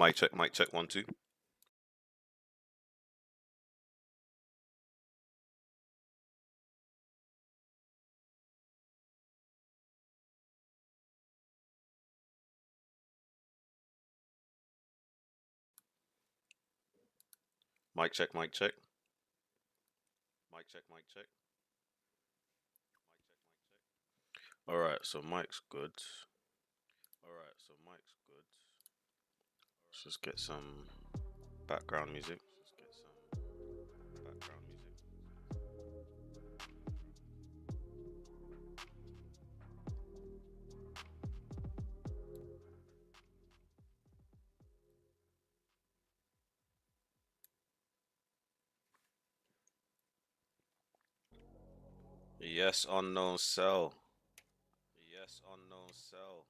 Mic check, 1 2. Mic check, mic check. Mic check, mic check. All right, so mic's good. All right, so mic's good. Let's just get some background music. Yes, unknown cell. Yes, unknown cell.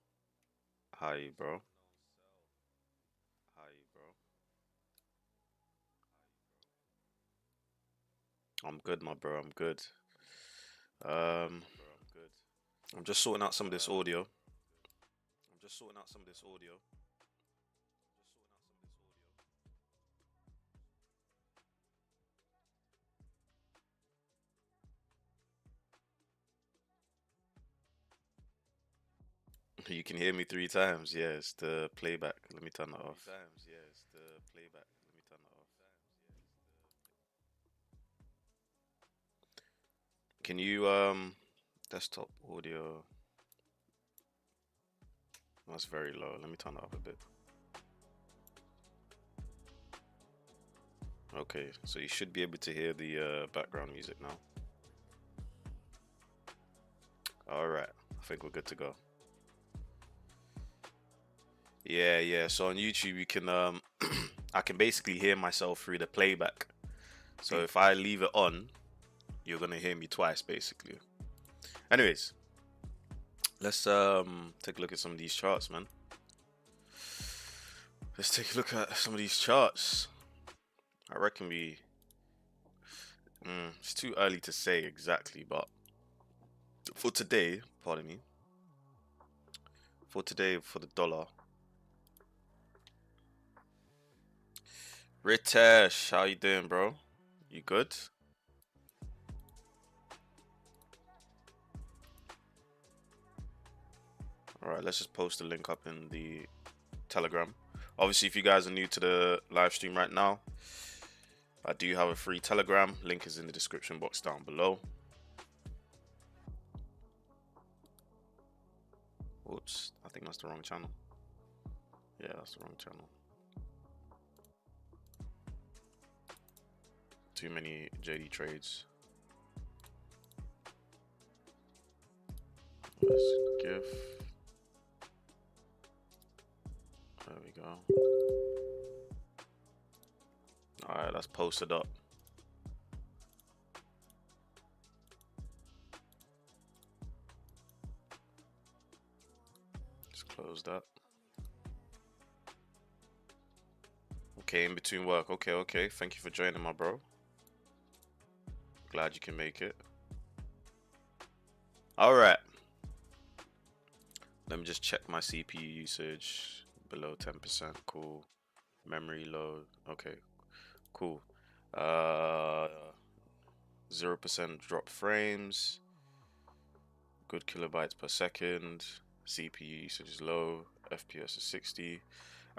How you, bro? How you, bro? I'm good, my bro. I'm good. Um, I'm just sorting out some of this audio. I'm just sorting out some of this audio. You can hear me 3 times. Yes, the playback. Let me turn that off. 3 times. Yes, the playback. Let me turn that off. Can you desktop audio? That's very low. Let me turn that up a bit. Okay, so you should be able to hear the background music now. All right, I think we're good to go. Yeah. So on YouTube, you can I can basically hear myself through the playback. So if I leave it on, you're gonna hear me twice, basically. Anyways, let's take a look at some of these charts, man. Let's take a look at some of these charts. I reckon it's too early to say exactly, but for today, pardon me, for today, for the dollar. Ritesh, how you doing, bro? You good? All right, let's just post the link up in the Telegram. Obviously, if you guys are new to the live stream right now, I do have a free Telegram. Link is in the description box down below. Oops, I think that's the wrong channel. Yeah, that's the wrong channel. Too many JD trades. Let's give. There we go. Alright, that's posted up. Just close that. Okay, in between work. Okay. Thank you for joining, my bro. Glad you can make it. Alright. Let me just check my CPU usage. Below 10%. Cool. Memory load. Okay. Cool. 0% drop frames. Good kilobytes per second. CPU usage is low. FPS is 60.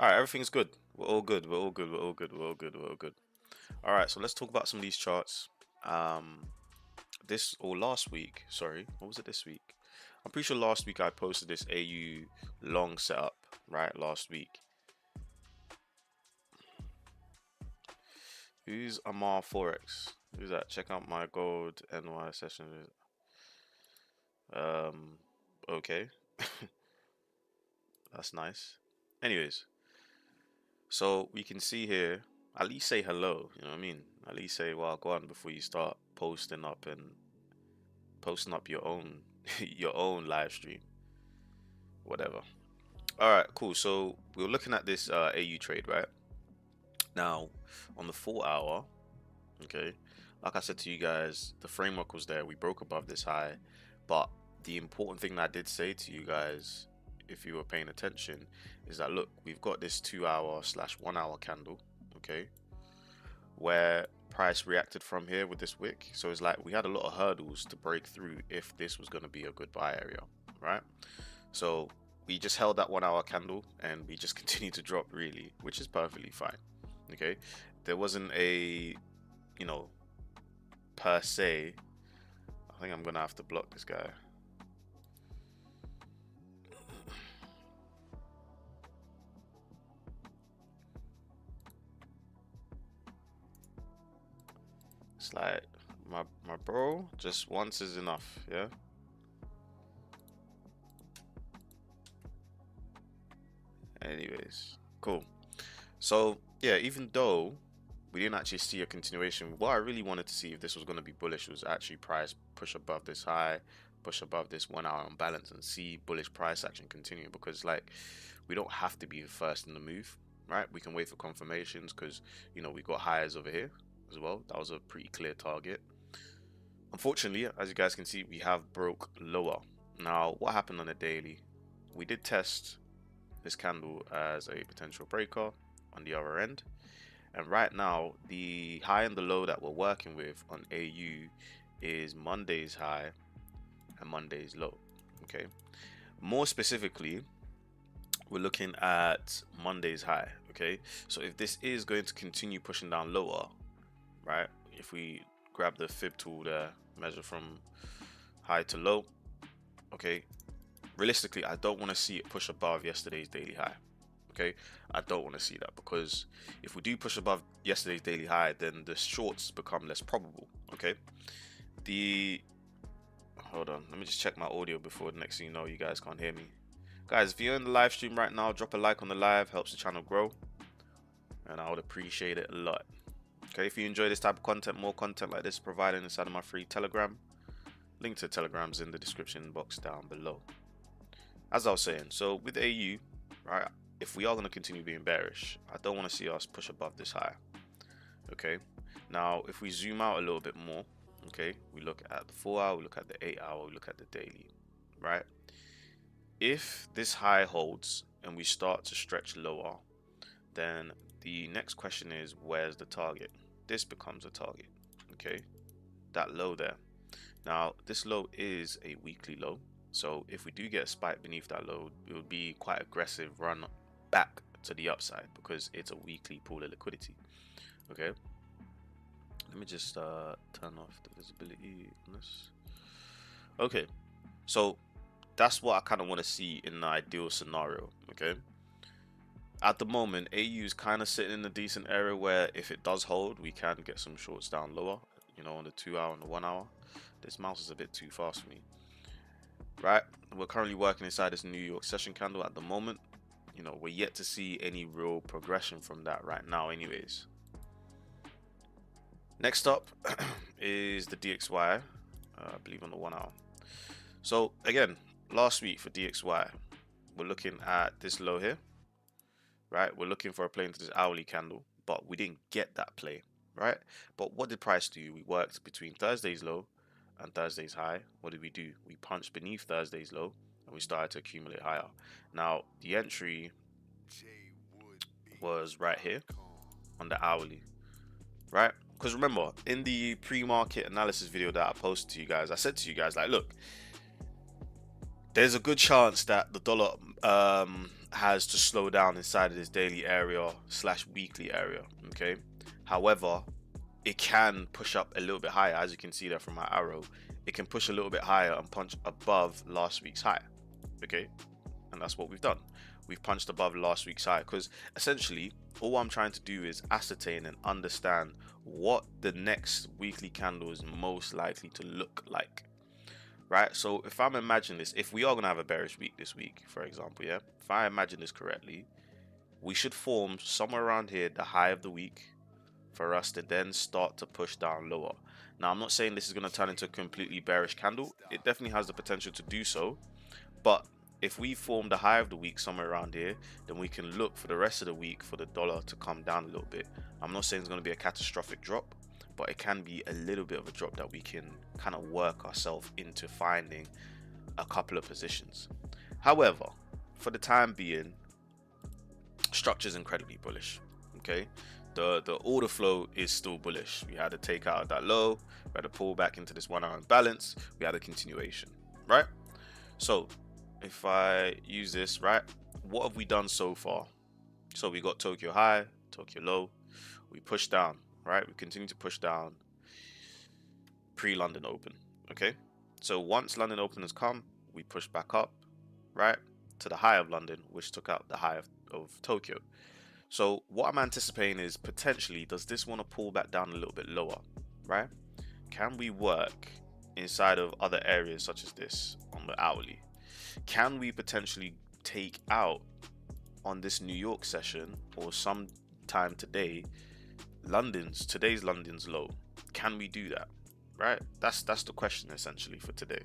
Alright, everything's good. We're all good. Alright, so let's talk about some of these charts. Last week, sorry, what was it this week? I'm pretty sure last week I posted this AU long setup, right? Last week. Who's Amar Forex? Who's that? Check out my gold NY session. Okay. That's nice. Anyways, so we can see here, at least say hello, you know what I mean? At least say well go on before you start posting up your own your own live stream. Whatever. Alright, cool. So we were looking at this AU trade, right? Now, on the 4 hour, okay, like I said to you guys, the framework was there. We broke above this high, but the important thing that I did say to you guys if you were paying attention, is that look, we've got this 2 hour/1 hour candle, okay, where price reacted from here with this wick. So it's like we had a lot of hurdles to break through if this was going to be a good buy area, right? So we just held that 1 hour candle and we just continued to drop, really, which is perfectly fine. Okay, there wasn't a, you know, per se. I think I'm gonna have to block this guy. It's like my bro, just once is enough, yeah. Anyways, cool. So yeah, even though we didn't actually see a continuation, what I really wanted to see if this was going to be bullish was actually price push above this high, push above this 1 hour imbalance, and see bullish price action continue. Because like, we don't have to be the first in the move, right? We can wait for confirmations, because you know we got highs over here as well. That was a pretty clear target. Unfortunately, as you guys can see, we have broke lower. Now what happened on the daily? We did test this candle as a potential breaker on the other end, and right now the high and the low that we're working with on AU is Monday's high and Monday's low. Okay, more specifically, we're looking at Monday's high. Okay, so if this is going to continue pushing down lower, right, if we grab the fib tool there, measure from high to low, okay, realistically I don't want to see it push above yesterday's daily high. Okay, I don't want to see that, because if we do push above yesterday's daily high, then the shorts become less probable. Okay, hold on, let me just check my audio before the next thing you know you guys can't hear me. Guys, if you're in the live stream right now, drop a like on the live, helps the channel grow, and I would appreciate it a lot. Okay, if you enjoy this type of content, more content like this provided inside of my free Telegram. Link to Telegram's in the description box down below. As I was saying, so with AU, right, if we are going to continue being bearish, I don't want to see us push above this high. Okay, now if we zoom out a little bit more, okay, we look at the 4 hour, we look at the 8 hour, we look at the daily, right? If this high holds and we start to stretch lower, then the next question is, where's the target? This becomes a target. Okay, that low there. Now this low is a weekly low, so if we do get a spike beneath that low, it would be quite aggressive run back to the upside, because it's a weekly pool of liquidity. Okay, let me just turn off the visibility on this. Okay, so that's what I kind of want to see in the ideal scenario. Okay, at the moment AU is kind of sitting in a decent area where if it does hold, we can get some shorts down lower, you know, on the 2 hour and the 1 hour. This mouse is a bit too fast for me, right? We're currently working inside this New York session candle at the moment. You know, we're yet to see any real progression from that right now anyways. Next up is the DXY, I believe on the 1 hour. So again, last week for DXY, we're looking at this low here, right? We're looking for a play into this hourly candle, but we didn't get that play, right? But what did price do? We worked between Thursday's low and Thursday's high. What did we do? We punched beneath Thursday's low and we started to accumulate higher. Now the entry was right here on the hourly, right? Because remember, in the pre-market analysis video that I posted to you guys, I said to you guys, like, look, there's a good chance that the dollar has to slow down inside of this daily area / weekly area. Okay, however, it can push up a little bit higher. As you can see there from my arrow, it can push a little bit higher and punch above last week's high. Okay, and that's what we've done. We've punched above last week's high, because essentially all I'm trying to do is ascertain and understand what the next weekly candle is most likely to look like, right? So if I'm imagining this, if we are going to have a bearish week this week, for example, yeah, if I imagine this correctly, we should form somewhere around here the high of the week for us to then start to push down lower. Now I'm not saying this is going to turn into a completely bearish candle. It definitely has the potential to do so, but if we form the high of the week somewhere around here, then we can look for the rest of the week for the dollar to come down a little bit. I'm not saying it's going to be a catastrophic drop, but it can be a little bit of a drop that we can kind of work ourselves into finding a couple of positions. However, for the time being, structure is incredibly bullish. Okay, the order flow is still bullish. We had to take out that low, we had to pull back into this 1 hour imbalance, we had a continuation, right? So if I use this, right, what have we done so far? So we got Tokyo high, Tokyo low, we push down, right? We continue to push down pre-London open. Okay, so once London open has come, we push back up, right, to the high of London, which took out the high of Tokyo. So what I'm anticipating is potentially, does this want to pull back down a little bit lower, right? Can we work inside of other areas such as this on the hourly? Can we potentially take out on this New York session or sometime today today's London's low? Can we do that? Right? That's the question essentially for today.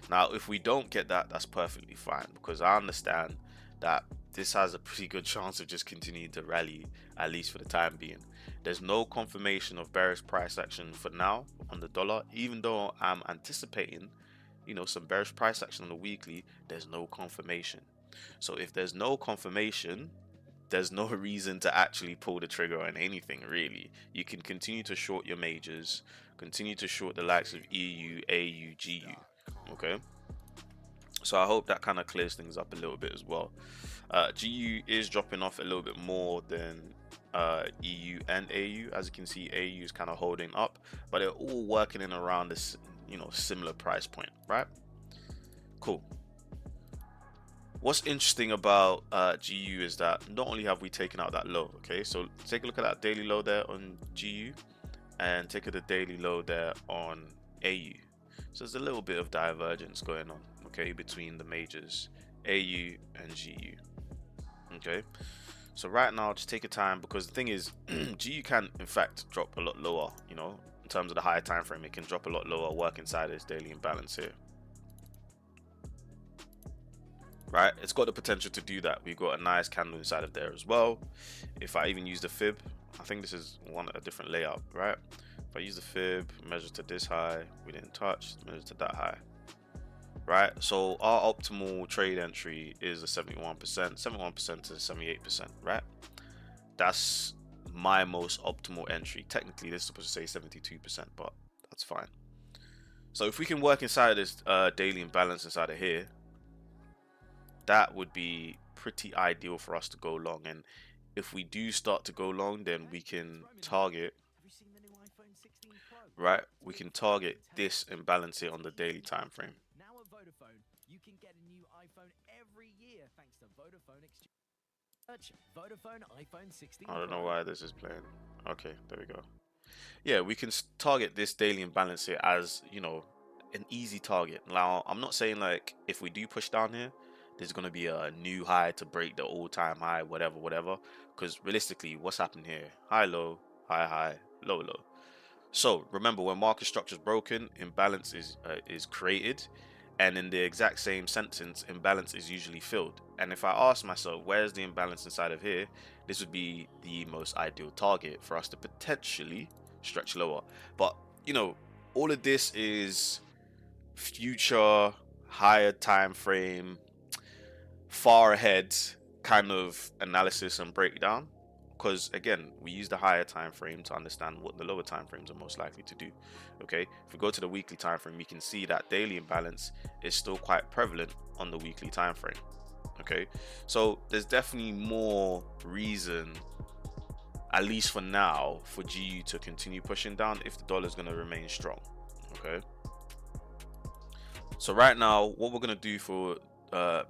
Now, if we don't get that, that's perfectly fine, because I understand that this has a pretty good chance of just continuing to rally, at least for the time being. There's no confirmation of bearish price action for now on the dollar, even though I'm anticipating, you know, some bearish price action on the weekly. There's no confirmation. So if there's no confirmation, there's no reason to actually pull the trigger on anything really. You can continue to short your majors, continue to short the likes of EU, AU, GU. Okay, so I hope that kind of clears things up a little bit as well. GU is dropping off a little bit more than EU and AU. As you can see, AU is kind of holding up, but they're all working in around this, you know, similar price point, right? Cool. What's interesting about GU is that not only have we taken out that low, okay, so take a look at that daily low there on GU and take a look at the daily low there on AU. So there's a little bit of divergence going on, okay, between the majors AU and GU. Okay, so right now just take your time, because the thing is GU can in fact drop a lot lower, you know, in terms of the higher time frame. It can drop a lot lower, work inside its daily imbalance here, right? It's got the potential to do that. We've got a nice candle inside of there as well. If I even use the fib, I think this is a different layout, right? If I use the fib, measure to this high, we didn't touch, measure to that high, right? So our optimal trade entry is a 71% to 78%, right? That's my most optimal entry. Technically this is supposed to say 72%, but that's fine. So if we can work inside this daily imbalance inside of here, that would be pretty ideal for us to go long. And if we do start to go long, then we can target, right, we can target this imbalance here on the daily time frame. Now at Vodafone, you can get a new iPhone every year thanks to Vodafone Exchange. Vodafone iPhone 16 I don't know why this is playing. Okay, there we go. Yeah, we can target this daily imbalance here as, you know, an easy target. Now, I'm not saying like if we do push down here, there's going to be a new high to break the all-time high, whatever, because realistically, what's happened here? High, low, high, high, low, low. So remember, when market structure is broken, imbalance is created, and in the exact same sentence, imbalance is usually filled. And if I ask myself, where's the imbalance inside of here, this would be the most ideal target for us to potentially stretch lower. But you know, all of this is future, higher time frame, far ahead kind of analysis and breakdown, because again, we use the higher time frame to understand what the lower time frames are most likely to do. Okay, if we go to the weekly time frame, we can see that daily imbalance is still quite prevalent on the weekly time frame. Okay, so there's definitely more reason, at least for now, for GU to continue pushing down if the dollar is going to remain strong. Okay, so right now what we're going to do for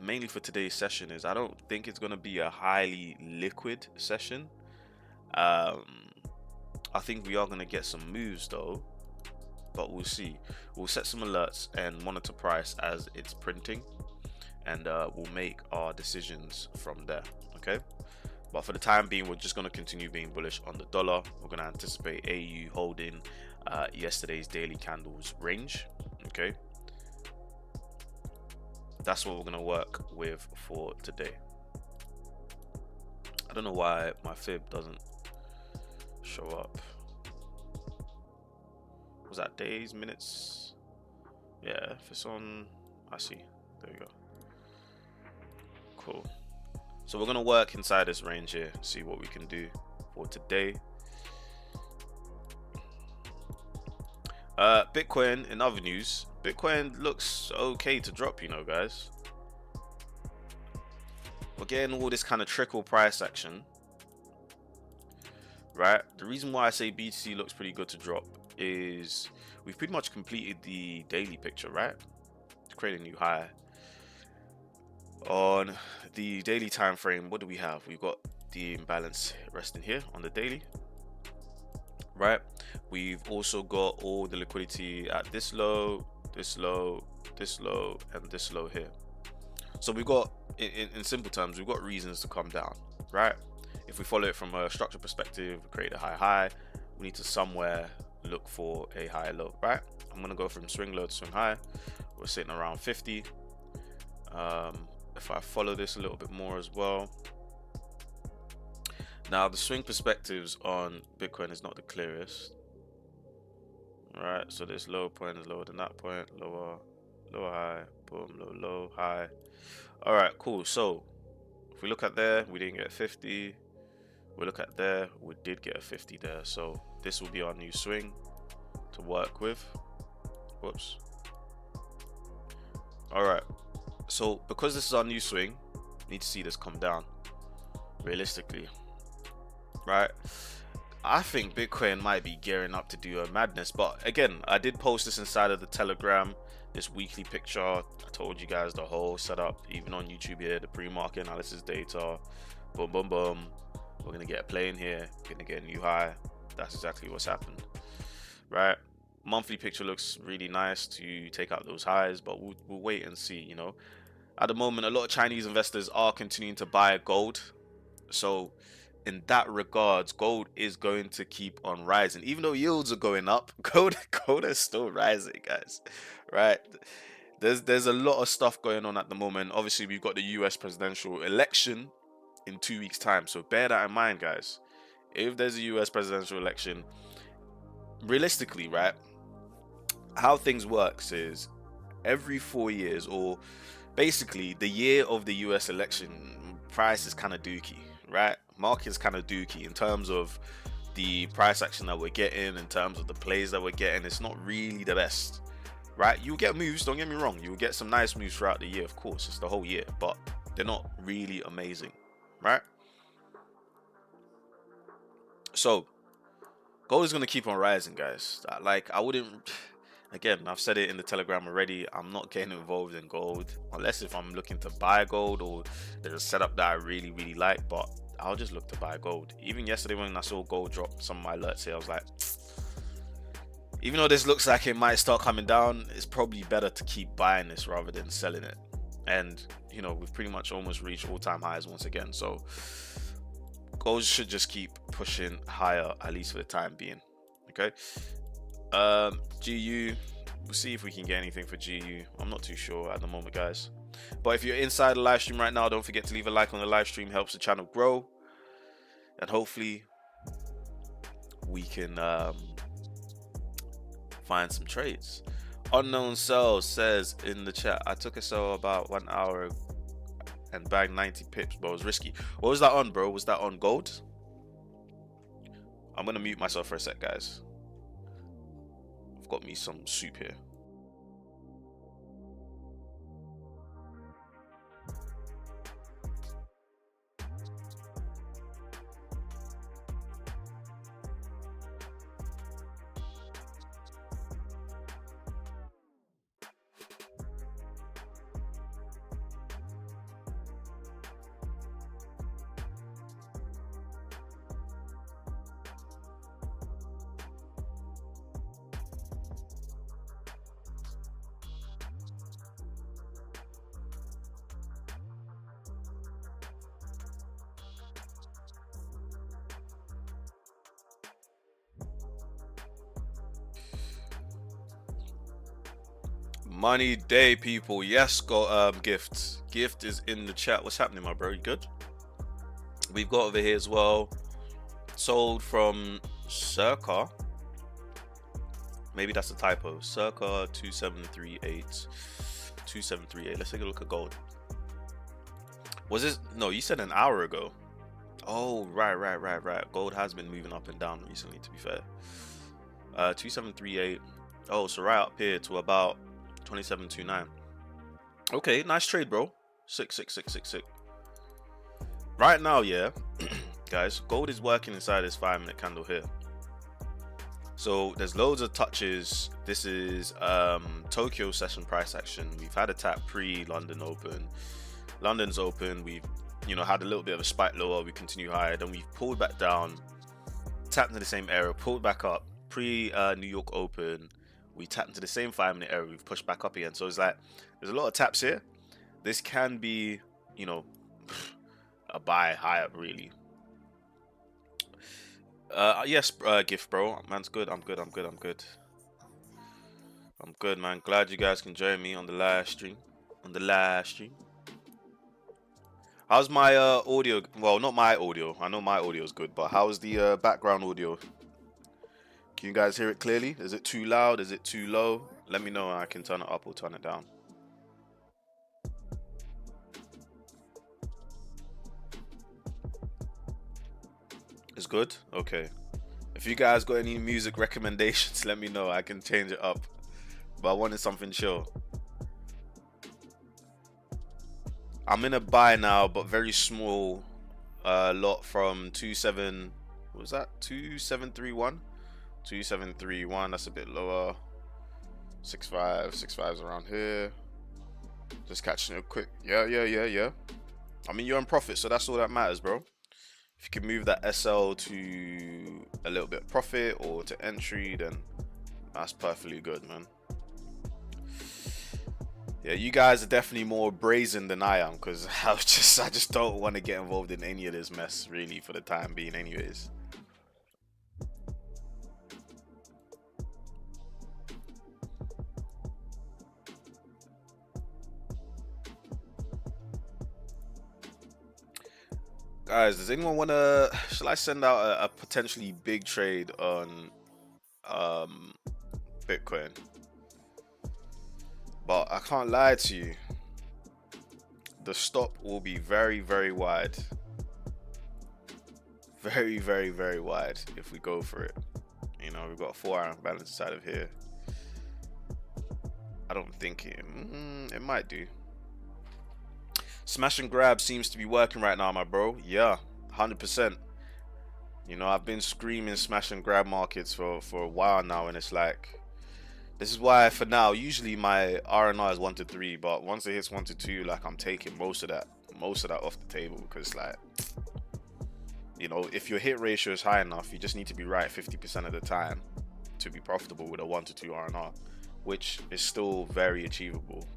mainly for today's session is, I don't think it's going to be a highly liquid session. I think we are going to get some moves though, but we'll see. We'll set some alerts and monitor price as it's printing, and we'll make our decisions from there. Okay, but for the time being, we're just going to continue being bullish on the dollar. We're going to anticipate AU holding yesterday's daily candles range. Okay, that's what we're going to work with for today. I don't know why my fib doesn't show up. Was that days, minutes? Yeah, if it's on, I see. There we go. Cool. So we're gonna work inside this range here, see what we can do for today. Bitcoin, in other news, Bitcoin looks okay to drop, you know, guys. We're getting all this kind of trickle price action, right? The reason why I say BTC looks pretty good to drop is we've pretty much completed the daily picture, right? To create a new high. On the daily time frame, what do we have? We've got the imbalance resting here on the daily, right? We've also got all the liquidity at this low, this low, this low, and this low here. So we've got, in simple terms, we've got reasons to come down, right? If we follow it from a structure perspective, create a high, we need to somewhere look for a high low, right? I'm gonna go from swing low to swing high. We're sitting around 50. If I follow this a little bit more as well. Now the swing perspectives on Bitcoin is not the clearest. All right, so this low point is lower than that point, lower, lower, high, boom, low, low, high. All right, cool. So if we look at there, we didn't get 50. We look at there, we did get a 50 there. So this will be our new swing to work with. Whoops. All right. So because this is our new swing, we need to see this come down realistically, right? I think Bitcoin might be gearing up to do a madness, but again, I did post this inside of the Telegram, this weekly picture. I told you guys the whole setup, even on YouTube here, the pre-market analysis data, boom, boom, boom. We're gonna get a play in here, we're gonna get a new high. That's exactly what's happened, right? Monthly picture looks really nice to take out those highs, but we'll wait and see, you know. At the moment, a lot of Chinese investors are continuing to buy gold. So in that regards, gold is going to keep on rising. Even though yields are going up, gold is still rising, guys. Right? There's a lot of stuff going on at the moment. Obviously, we've got the US presidential election in 2 weeks' time. So bear that in mind, guys. If there's a US presidential election, realistically, right, how things works is every 4 years, or basically the year of the US election, price is kind of dookie, right? Market's kind of dookie in terms of the price action that we're getting, in terms of the plays that we're getting. It's not really the best, right? You'll get moves, don't get me wrong, you'll get some nice moves throughout the year, of course, it's the whole year, but they're not really amazing, right? So gold is going to keep on rising, guys. Like, I wouldn't, again, I've said it in the Telegram already, I'm not getting involved in gold unless if I'm looking to buy gold or there's a setup that I really like, but I'll just look to buy gold. Even yesterday when I saw gold drop some of my alerts here, I was like, even though this looks like it might start coming down, it's probably better to keep buying this rather than selling it. And you know, we've pretty much almost reached all-time highs once again, so gold should just keep pushing higher, at least for the time being. Okay. GU, we'll see if we can get anything for GU. I'm not too sure at the moment, guys. But if you're inside the live stream right now, don't forget to leave a like on the live stream. Helps the channel grow, and hopefully we can find some trades. Unknown Cells says in the chat, I took a sell about 1 hour and bagged 90 pips, but it was risky. What was that on, bro? Was that on gold? I'm gonna mute myself for a sec, guys. I've got me some soup here. Money day, people. Yes, got gift. Gift is in the chat. What's happening, my bro? You good? We've got over here as well. Sold from Circa. Maybe that's a typo. Circa 2738. 2738. Let's take a look at gold. Was this? No, you said an hour ago. Oh, right. Gold has been moving up and down recently, to be fair. 2738. Oh, so right up here to about 2729. Okay, nice trade, bro. Sick. Right now, yeah, guys, gold is working inside this 5-minute candle here. So there's loads of touches. This is Tokyo session price action. We've had a tap pre-London Open. London's open. We've had a little bit of a spike lower. We continue higher. Then we've pulled back down, tapped into the same area, pulled back up. Pre New York Open, we tapped into the same 5-minute area. We've pushed back up again. So it's like there's a lot of taps here. This can be, a buy high up really. Yes, gift bro. Man's good. I'm good, man. Glad you guys can join me on the live stream. How's my audio? Well, not my audio. I know my audio is good, but how's the background audio? Can you guys hear it clearly? Is it too loud? Is it too low? Let me know and I can turn it up or turn it down. It's good? Okay. If you guys got any music recommendations, let me know. I can change it up. But I wanted something chill. I'm in a buy now, but very small lot from 27. What was that? 2731? 2731. That's a bit lower. 65's around here. Just catching it quick. Yeah. I mean, you're in profit, so that's all that matters, bro. If you can move that SL to a little bit of profit or to entry, then that's perfectly good, man. Yeah, you guys are definitely more brazen than I am, because I just don't want to get involved in any of this mess really for the time being anyways. Guys, does anyone want to... Shall I send out a potentially big trade on Bitcoin? But I can't lie to you. The stop will be very, very wide. Very, very, very wide if we go for it. We've got a 4-hour balance inside of here. I don't think it might do. Smash and grab seems to be working right now, my bro. Yeah, 100%. I've been screaming smash and grab markets for a while now, and it's like, this is why for now, usually my R&R is 1 to 3, but once it hits 1 to 2, like I'm taking most of that off the table, because like, if your hit ratio is high enough, you just need to be right 50% of the time to be profitable with a 1 to 2 R&R, which is still very achievable.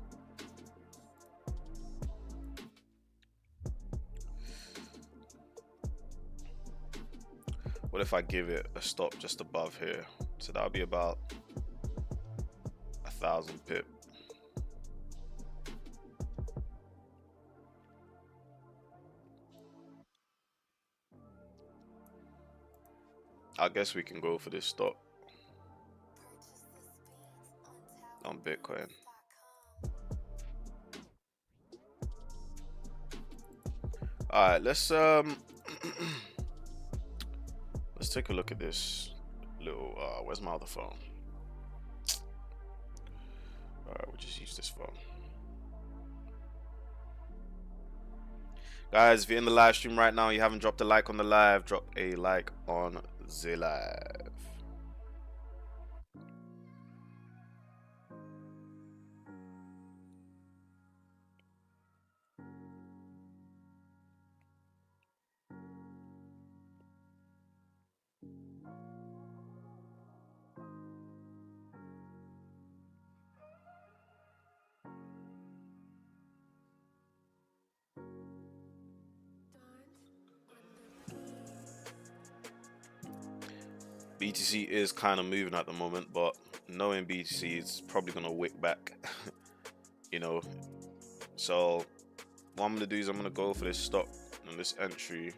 What if I give it a stop just above here? So that'll be about 1,000 pip. I guess we can go for this stop on Bitcoin. All right, let's let's take a look at this little where's my other phone? All right, we'll just use this phone. Guys, if you're in the live stream right now, you haven't dropped a like on the live, drop a like on the live. BTC is kind of moving at the moment, but knowing BTC, it's probably gonna wick back. So what I'm gonna do is I'm gonna go for this stop and this entry.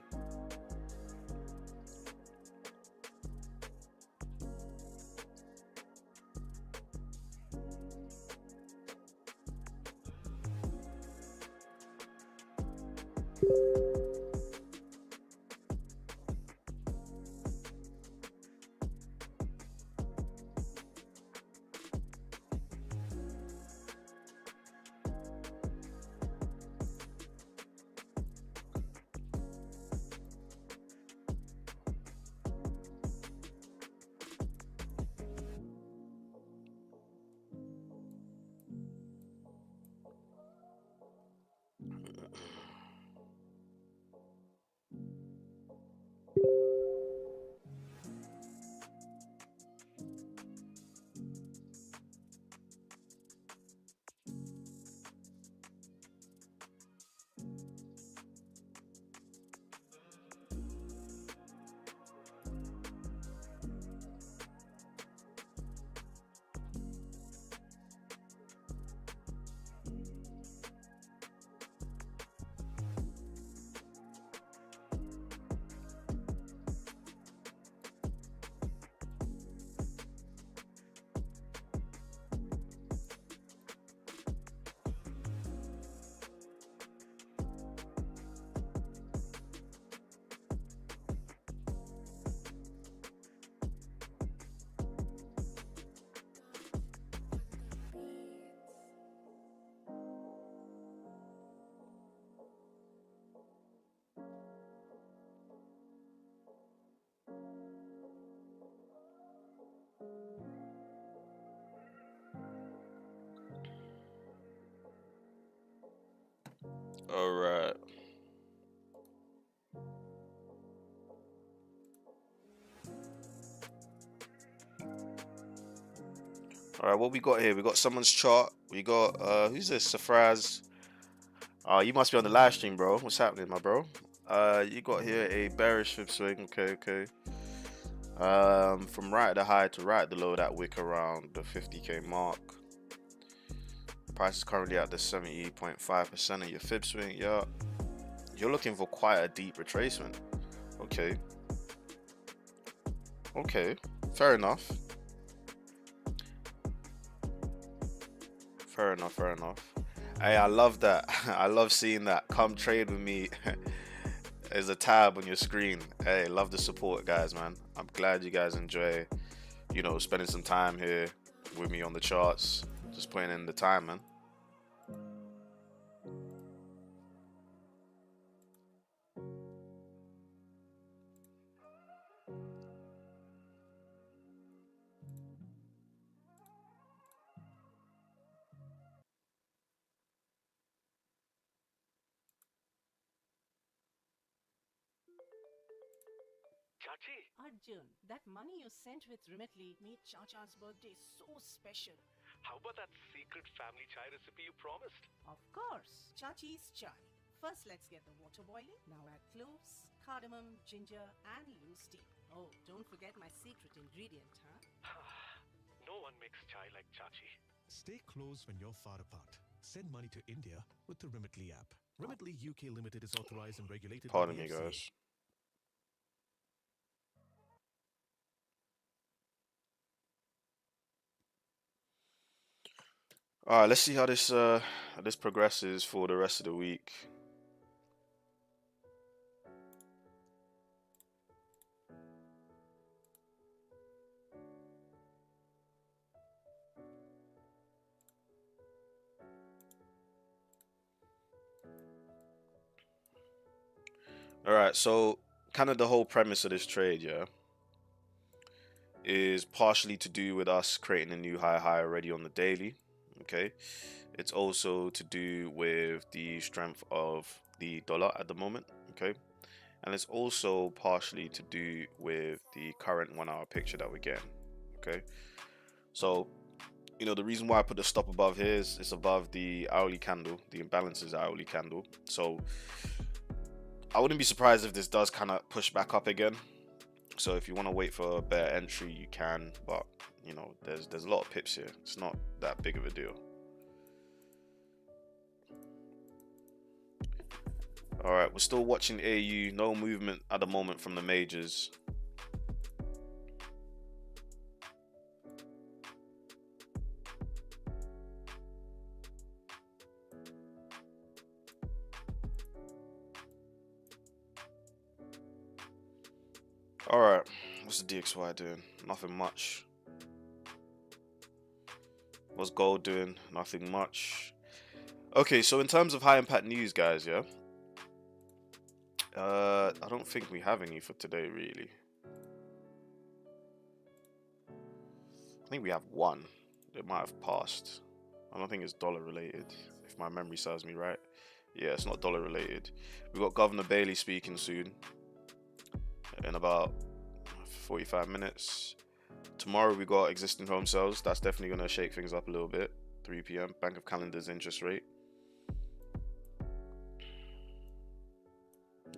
All right. All right, what we got here? We got someone's chart. We got who's this? Safraz. You must be on the live stream, bro. What's happening, my bro? You got here a bearish fib swing. Okay, okay. From right at the high to right at the low, that wick around the 50k mark. Price is currently at the 70.5% of your fib swing. Yeah, you're looking for quite a deep retracement. Okay. Okay. Fair enough. Fair enough. Fair enough. Hey, I love that. I love seeing that. Come trade with me. There's a tab on your screen. Hey, love the support, guys, man. I'm glad you guys enjoy, you know, spending some time here with me on the charts. Just putting in the time, man. Chachi, Arjun, that money you sent with Remitly made Chacha's birthday so special. how about that secret family chai recipe you promised? Of course, Chachi's chai. First, let's get the water boiling. Now add cloves, cardamom, ginger, and loose tea. Oh, don't forget my secret ingredient, huh? No one makes chai like Chachi. Stay close when you're far apart. Send money to India with the Remitly app. Remitly UK Limited is authorized and regulated Pardon by me, the FCA. guys. All right, let's see how this progresses for the rest of the week. All right, so kind of the whole premise of this trade, yeah, is partially to do with us creating a new high already on the daily. Okay, it's also to do with the strength of the dollar at the moment. Okay, and it's also partially to do with the current 1 hour picture that we're getting. Okay, so you know the reason why I put the stop above here is it's above the hourly candle, the imbalances hourly candle. So I wouldn't be surprised if this does kind of push back up again. So if you want to wait for a better entry, you can, but you know there's a lot of pips here. It's not that big of a deal. All right, we're still watching AU. No movement at the moment from the majors. Alright, what's the DXY doing? Nothing much. What's gold doing? Nothing much. Okay, so in terms of high impact news, guys, yeah. I don't think we have any for today, really. I think we have one. It might have passed. I don't think it's dollar related, if my memory serves me right. Yeah, it's not dollar related. We've got Governor Bailey speaking soon, in about 45 minutes. Tomorrow we got existing home sales. That's definitely going to shake things up a little bit. 3 p.m. Bank of Canada's interest rate.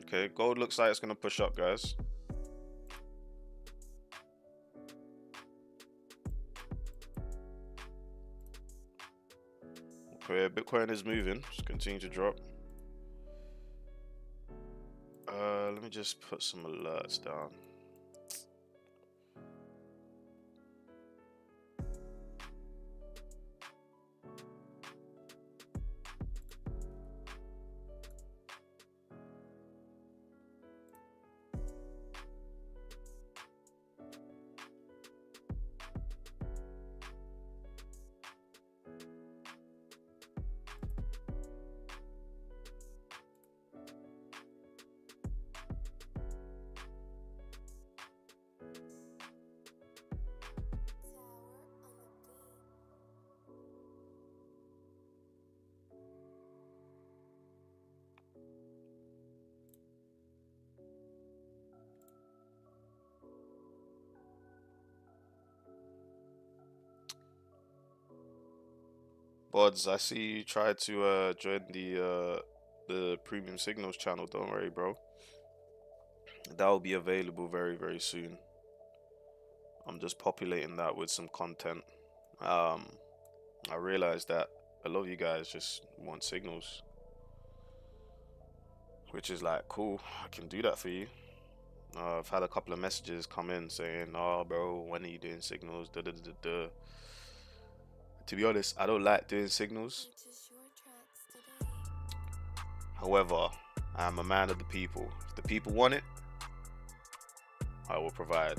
Okay, gold looks like it's going to push up, guys. Okay, Bitcoin is moving. Just continue to drop. Let me just put some alerts down. Bods, I see you tried to join the premium signals channel. Don't worry, bro. That will be available very, very soon. I'm just populating that with some content. I realized that a lot of you guys just want signals, which is like cool. I can do that for you. I've had a couple of messages come in saying, "Oh, bro, when are you doing signals?" Da da da da. To be honest, I don't like doing signals. However, I am a man of the people. If the people want it, I will provide.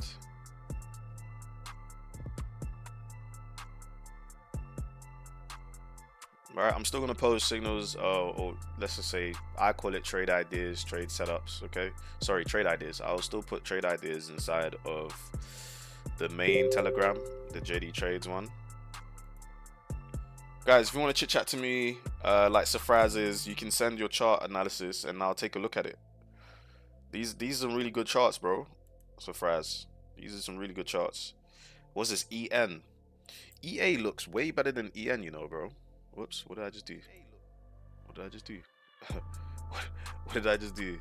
Alright, I'm still gonna post signals, or let's just say I call it trade ideas, trade setups. Okay, sorry, trade ideas. I'll still put trade ideas inside of the main Telegram, the JD Trades one. Guys, if you want to chit chat to me, like Safraz is, you can send your chart analysis and I'll take a look at it. These are some really good charts, bro. Safraz, these are some really good charts. What's this? EN. EA looks way better than EN, you know, bro. Whoops, what did I just do? What did I just do? What did I just do?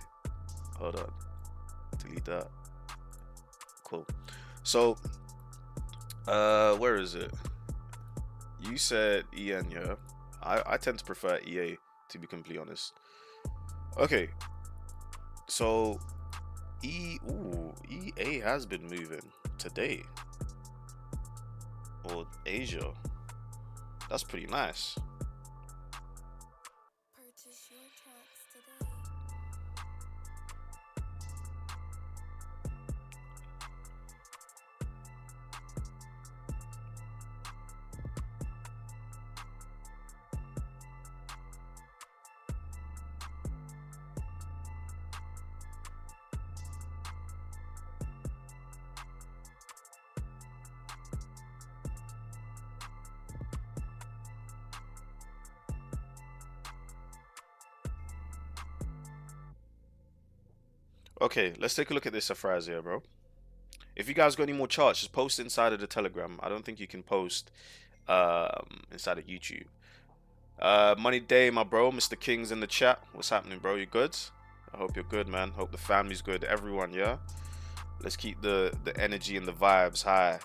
Hold on. Delete that. Cool. So, where is it? You said EN, yeah. I tend to prefer EA, to be completely honest. Okay. So, EA has been moving today. Or Asia. That's pretty nice. Purchase your tracks today. Okay, let's take a look at this Safraz here, bro. If you guys got any more charts, just post inside of the Telegram. I don't think you can post inside of YouTube. Money Day, my bro, Mr. King's in the chat. What's happening, bro? You good? I hope you're good, man. Hope the family's good. Everyone, yeah? Let's keep the energy and the vibes high.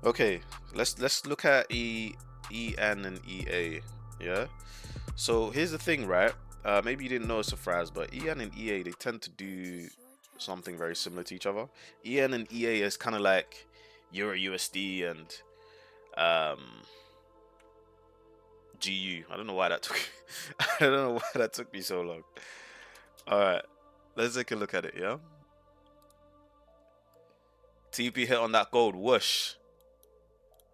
Okay, let's look at EN and EA, yeah? So here's the thing, right? Maybe you didn't know it's a phrase, but EN and EA, they tend to do something very similar to each other. EN and EA is kind of like Euro USD and um, GU. I don't know why that took. I don't know why that took me so long. All right, let's take a look at it. Yeah, TP hit on that gold. Whoosh.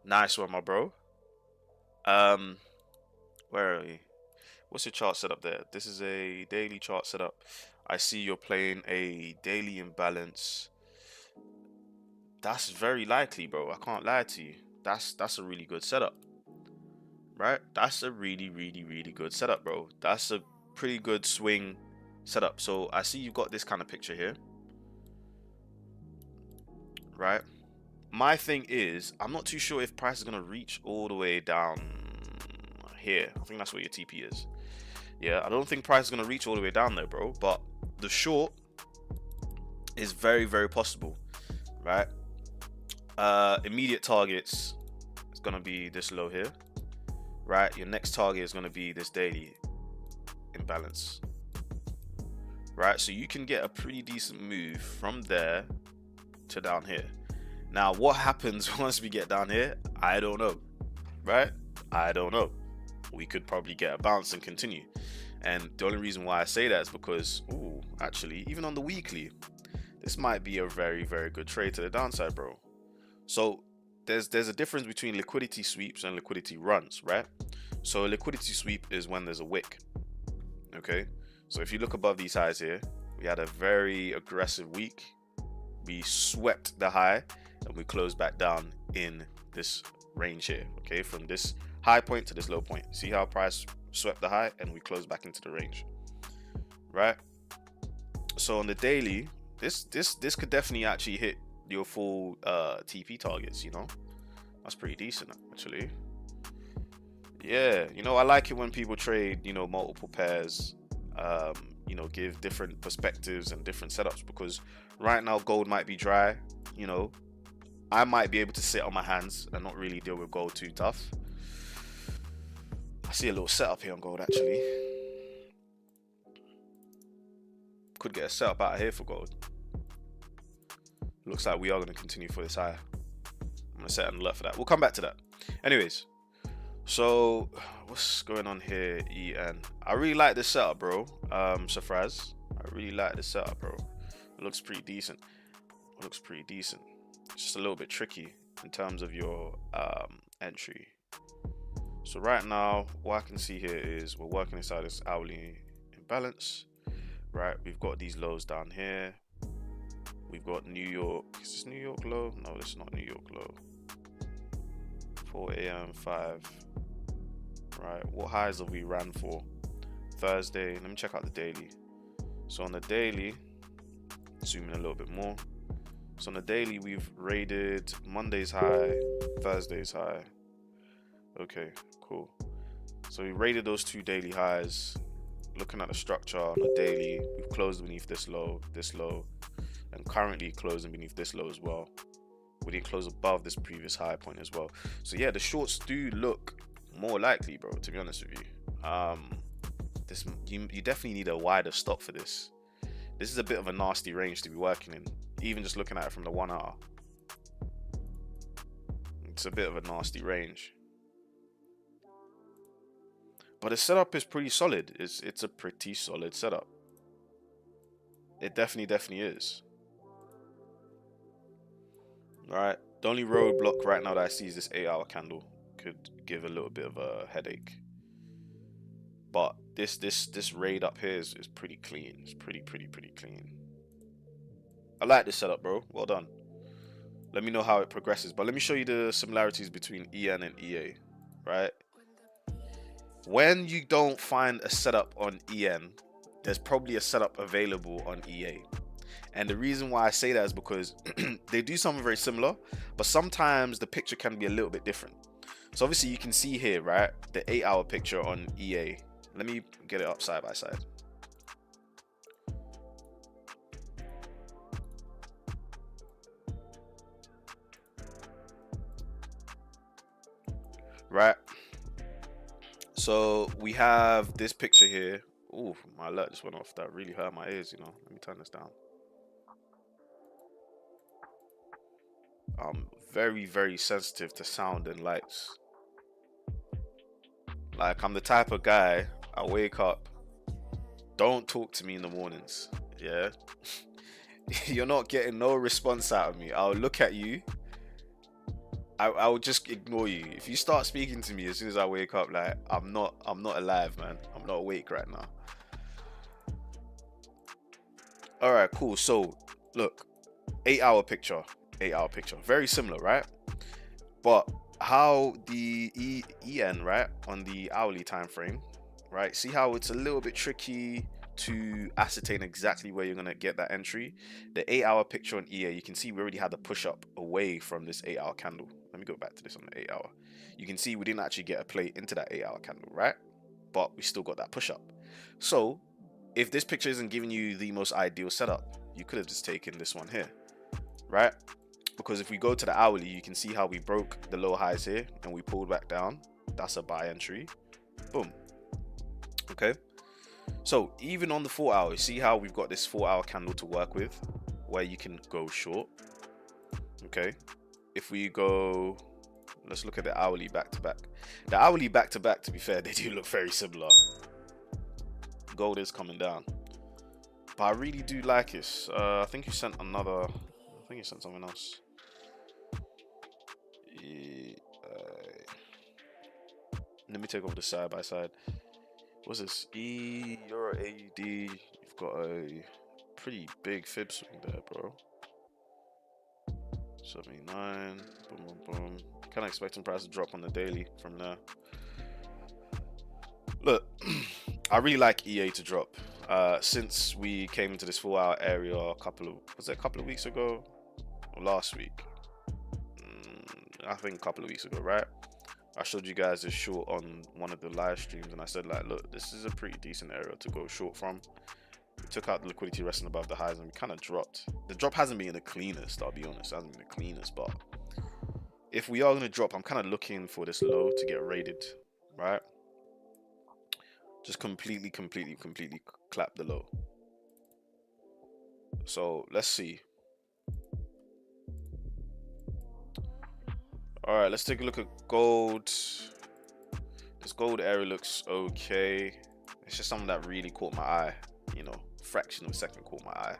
Nice one, my bro. Where are we? What's your chart setup there? This is a daily chart setup. I see you're playing a daily imbalance. That's very likely, bro. I can't lie to you. That's a really good setup, right? That's a really, really, really good setup, bro. That's a pretty good swing setup. So I see you've got this kind of picture here, right? My thing is, I'm not too sure if price is gonna reach all the way down here. I think that's where your TP is. Yeah, I don't think price is gonna reach all the way down there, bro. But the short is very, very possible, right? Immediate targets is gonna be this low here, right? Your next target is gonna be this daily imbalance, right? So you can get a pretty decent move from there to down here. Now, what happens once we get down here? I don't know, right? I don't know. We could probably get a bounce and continue. And the only reason why I say that is because, ooh, actually, even on the weekly, this might be a very, very good trade to the downside, bro. So there's a difference between liquidity sweeps and liquidity runs, right? So a liquidity sweep is when there's a wick. Okay, so if you look above these highs here, we had a very aggressive week. We swept the high and we closed back down in this range here. Okay, from this high point to this low point. See how price swept the high and we closed back into the range, right? So on the daily, this could definitely actually hit your full TP targets, you know. That's pretty decent, actually. Yeah, you know, I like it when people trade, you know, multiple pairs, you know, give different perspectives and different setups, because right now gold might be dry, you know. I might be able to sit on my hands and not really deal with gold too tough. I see a little setup here on gold, actually. Could get a setup out of here for gold. Looks like we are going to continue for this high. I'm going to set an alert for that. We'll come back to that. Anyways, so what's going on here, EN? I really like this setup, bro. Safraz, I really like this setup, bro. It looks pretty decent. It looks pretty decent. It's just a little bit tricky in terms of your entry. So right now, what I can see here is we're working inside this hourly imbalance, right? We've got these lows down here. We've got New York. Is this New York low? No, this is not New York low. 4 a.m. 5. Right, what highs have we ran for? Thursday. Let me check out the daily. So on the daily, zoom in a little bit more. So on the daily, we've raided Monday's high, Thursday's high. Okay, cool. So we raided those two daily highs. Looking at the structure on the daily, we've closed beneath this low, and currently closing beneath this low as well. We did close above this previous high point as well. So yeah, the shorts do look more likely, bro, to be honest with you. You definitely need a wider stop for this. This is a bit of a nasty range to be working in, even just looking at it from the 1 hour. It's a bit of a nasty range. But the setup is pretty solid. It's a pretty solid setup. It definitely is. Alright. The only roadblock right now that I see is this 8-hour candle. Could give a little bit of a headache. But this raid up here is pretty clean. It's pretty clean. I like this setup, bro. Well done. Let me know how it progresses. But let me show you the similarities between EN and EA. Right? When you don't find a setup on EN, there's probably a setup available on EA. And the reason why I say that is because they do something very similar, but sometimes the picture can be a little bit different. So obviously you can see here, right, the 8-hour picture on EA. Let me get it up side by side. Right. So we have this picture here. Ooh, my alert just went off. That really hurt my ears, you know. Let me turn this down. I'm very, very sensitive to sound and lights. Like, I'm the type of guy, I wake up, don't talk to me in the mornings. Yeah. You're not getting no response out of me. I'll look at you. I will just ignore you. If you start speaking to me as soon as I wake up, like, I'm not alive, man. I'm not awake right now. Alright, cool. So look, 8-hour picture. Very similar, right? But how the EN, right, on the hourly time frame, right? See how it's a little bit tricky to ascertain exactly where you're gonna get that entry. The 8-hour picture on EA, you can see we already had the push up away from this 8-hour candle. Let me go back to this on the 8-hour. You can see we didn't actually get a play into that 8-hour candle, right? But we still got that push up. So if this picture isn't giving you the most ideal setup, you could have just taken this one here, right? Because if we go to the hourly, you can see how we broke the low highs here and we pulled back down. That's a buy entry. Boom. Okay. So even on the 4 hours, see how we've got this 4-hour candle to work with where you can go short. Okay. If we go, let's look at the hourly back to back. The hourly back to back, to be fair, they do look very similar. Gold is coming down, but I really do like this. I think you sent another, I think you sent something else. Let me take over the side by side. What's this? Euro AUD. You've got a pretty big fib swing there, bro. 79. Boom, boom, boom. Kind of expecting price to drop on the daily from there. Look, I really like EA to drop. Since we came into this 4-hour area a couple of weeks ago or last week? I think a couple of weeks ago, right? I showed you guys this short on one of the live streams, and I said, like, look, this is a pretty decent area to go short from. We took out the liquidity resting above the highs and we kind of dropped. The drop hasn't been the cleanest, I'll be honest. It hasn't been the cleanest, but if we are going to drop, I'm kind of looking for this low to get raided, right? Just completely clap the low. So let's see. All right, let's take a look at gold. This gold area looks okay. It's just something that really caught my eye. You know, fraction of a second caught my eye.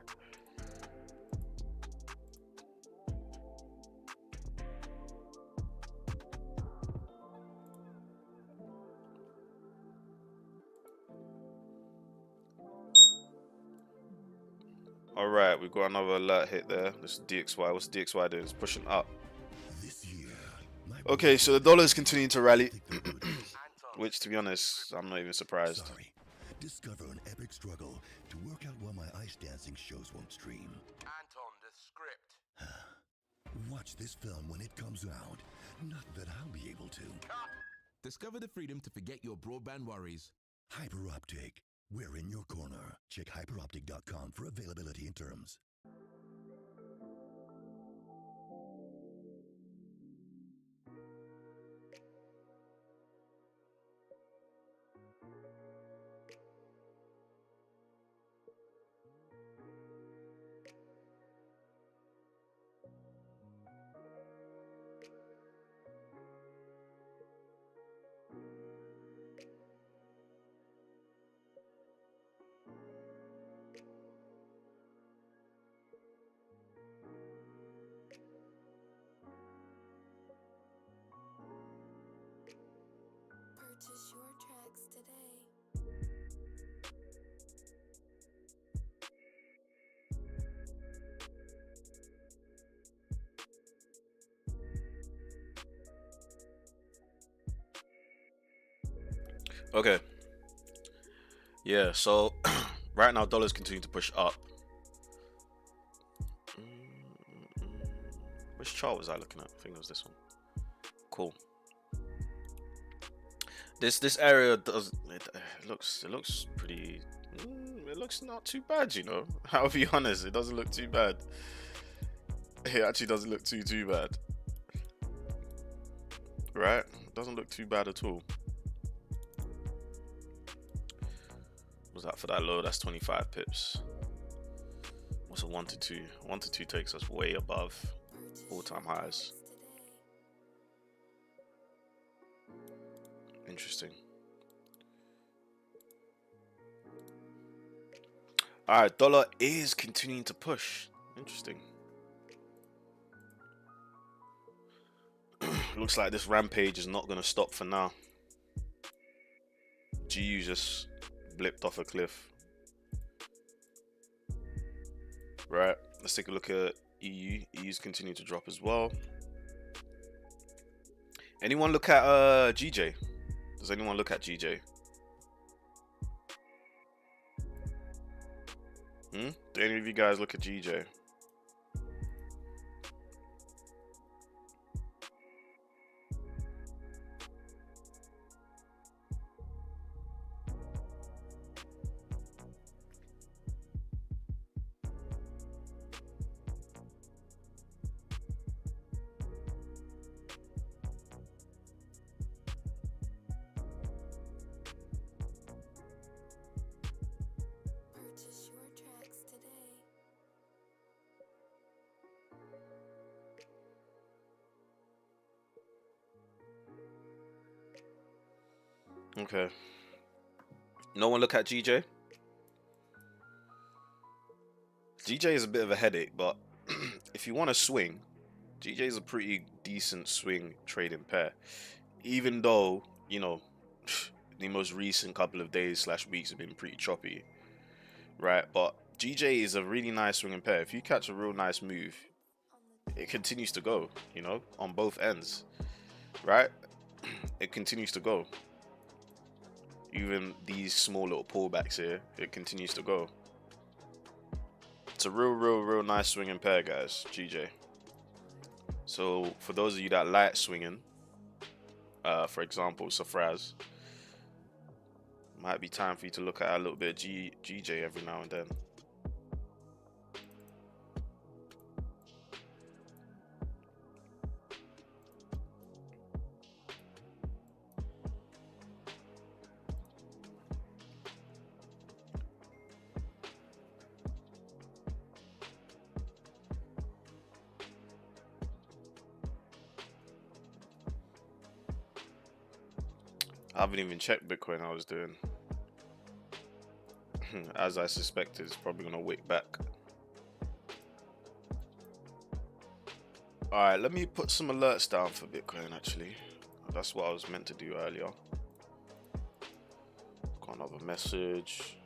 All right, we've got another alert hit there. This is DXY. What's DXY doing? It's pushing up. Okay, so the dollar is continuing to rally, which, to be honest, I'm not even surprised. Sorry. Discover an epic struggle to work out why my ice dancing shows won't stream. Anton, the script. Watch this film when it comes out. Not that I'll be able to. Discover the freedom to forget your broadband worries. Hyperoptic. We're in your corner. Check hyperoptic.com for availability and terms. Purchase your tracks today. Okay. Yeah, so right now dollars continue to push up. Which chart was I looking at? I think it was this one. Cool. This area does it looks pretty. It looks not too bad, you know. I'll be honest, it doesn't look too bad. It actually doesn't look too bad. Right? It doesn't look too bad at all. What's that for that low? That's 25 pips. What's a 1 to 2? 1 to 2 takes us way above all-time highs. Interesting. All right, dollar is continuing to push. Interesting. Looks like this rampage is not going to stop for now. GU just blipped off a cliff. Right, let's take a look at EU. EU's continue to drop as well. Anyone look at GJ? Does anyone look at GJ? Do any of you guys look at GJ? Purchase your tracks today. Okay. No one look at GJ? GJ is a bit of a headache, but if you want to swing, GJ is a pretty decent swing trading pair. Even though, you know, the most recent couple of days / weeks have been pretty choppy, right? But GJ is a really nice swinging pair. If you catch a real nice move, it continues to go, you know, on both ends, right? It continues to go. Even these small little pullbacks here, it continues to go. It's a real nice swinging pair, guys. GJ. So for those of you that like swinging, for example, Safraz, might be time for you to look at a little bit of GJ every now and then. I haven't even checked Bitcoin. I was doing, as I suspected, it's probably gonna wick back. All right, let me put some alerts down for Bitcoin. Actually, that's what I was meant to do earlier. Got another message.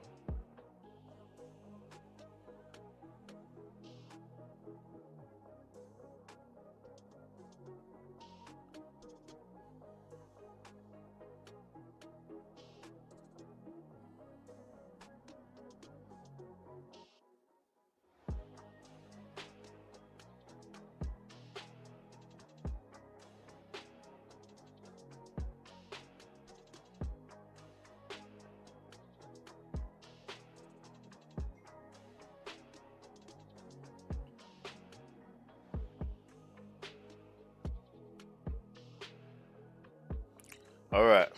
All right.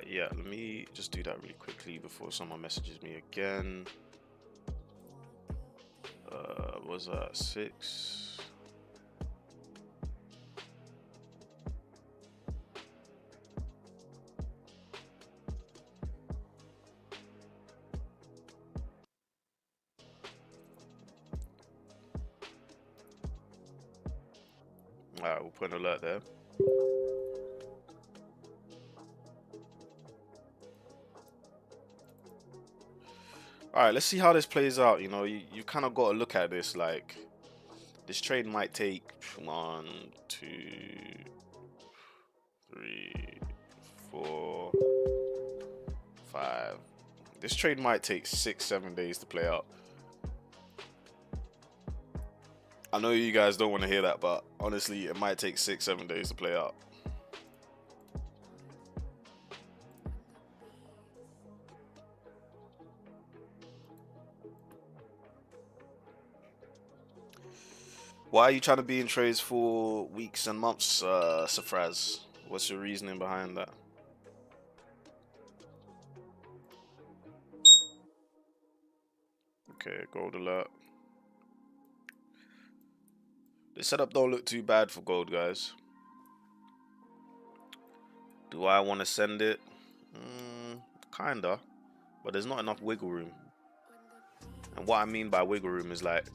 Yeah, let me just do that really quickly before someone messages me again. Was that 6? Alright, we'll put an alert there. Alright, let's see how this plays out. You know, you kind of got to look at this like this trade might take 1, 2, 3, 4, 5. This trade might take 6, 7 days to play out. I know you guys don't want to hear that, but honestly, it might take 6, 7 days to play out. Why are you trying to be in trades for weeks and months, Safraz? What's your reasoning behind that? Okay, gold alert. The setup don't look too bad for gold, guys. Do I want to send it? Kinda, but there's not enough wiggle room. And what I mean by wiggle room is like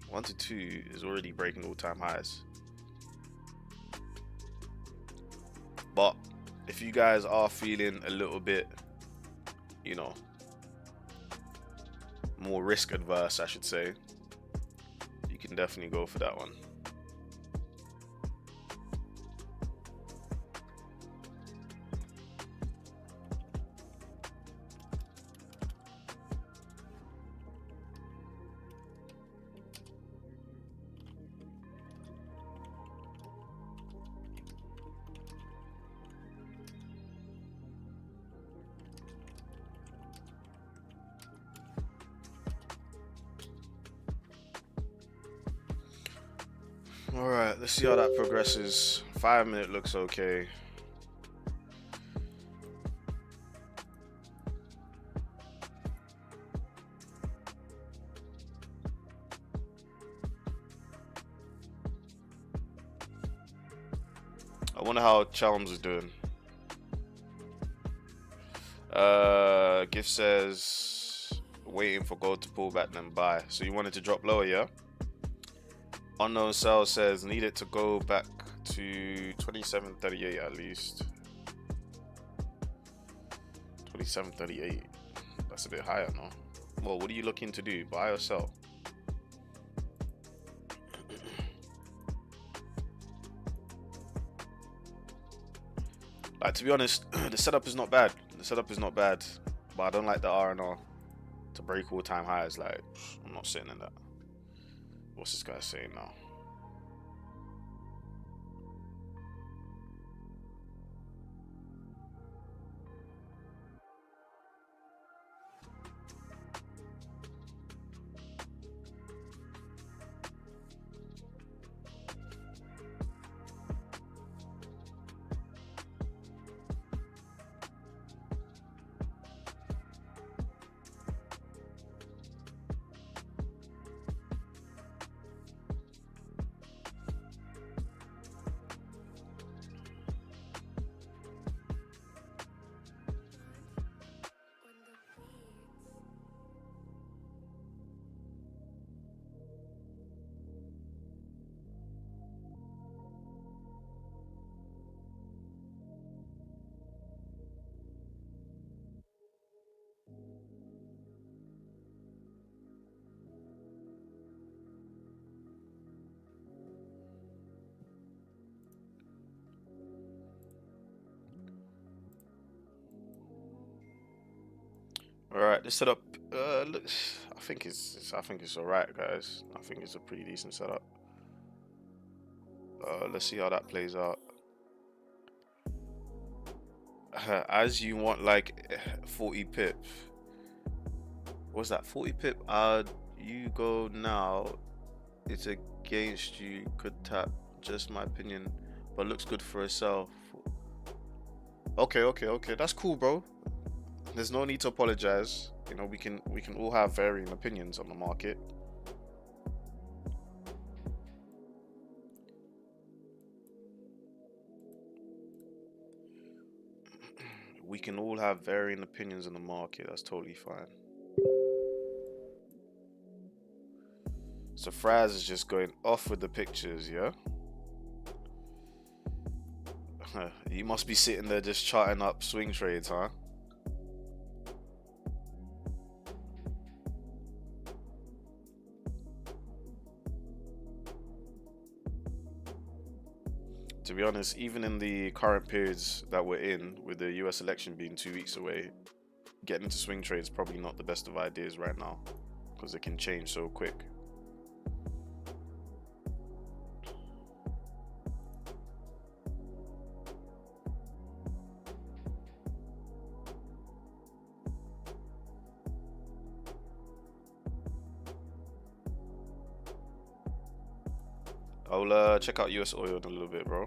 1 to 2 is already breaking all-time highs. But if you guys are feeling a little bit, you know, more risk adverse, I should say, you can definitely go for that one. Alright, let's see how that progresses. 5 minute looks okay. I wonder how Chalmers is doing. Gift says waiting for gold to pull back then buy. So you wanted to drop lower, yeah? Unknown Cell says need it to go back to 27.38 at least. 27.38. That's a bit higher, no? Well, what are you looking to do? Buy or sell? Like, to be honest, the setup is not bad. The setup is not bad, but I don't like the R&R to break all-time highs. Like, I'm not sitting in that. What's this guy saying now? All right, this setup looks. I think it's all right, guys. I think it's a pretty decent setup. Let's see how that plays out. As you want, like 40 pip. What's that? 40 pip. You go now. It's against you. Could tap. Just my opinion, but looks good for itself. Okay. That's cool, bro. There's no need to apologize. You know, we can all have varying opinions on the market. We can all have varying opinions on the market. That's totally fine. So Fraz is just going off with the pictures, yeah? You must be sitting there just charting up swing trades, huh? To be honest, even in the current periods that we're in, with the US election being 2 weeks away, getting into swing trades is probably not the best of ideas right now, because it can change so quick. I'll check out US oil in a little bit, bro.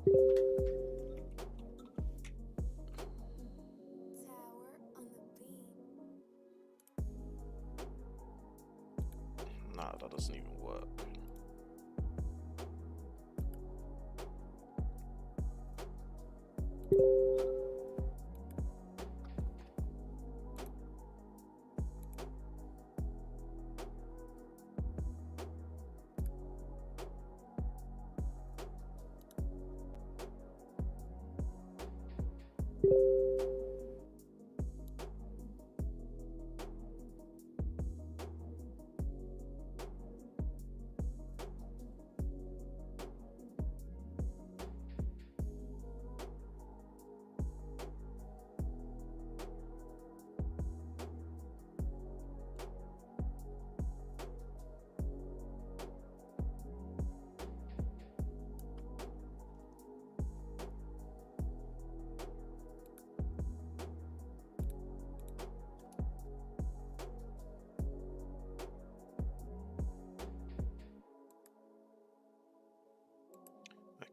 on the beat. Nah, that doesn't even work.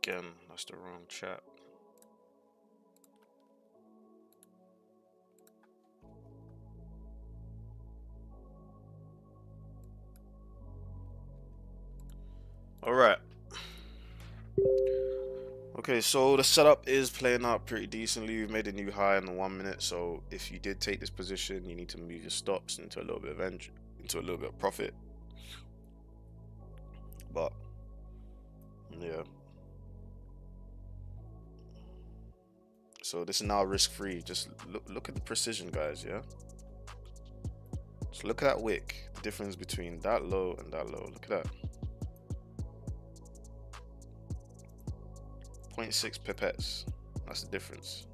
Again, that's the wrong chat. All right. Okay, so the setup is playing out pretty decently. We've made a new high in the 1 minute. So if you did take this position, you need to move your stops into a little bit of into a little bit of profit. But yeah. So this is now risk-free. Just look at the precision, guys. Yeah. So look at that wick. The difference between that low and that low. Look at that. 0.6 pipettes. That's the difference.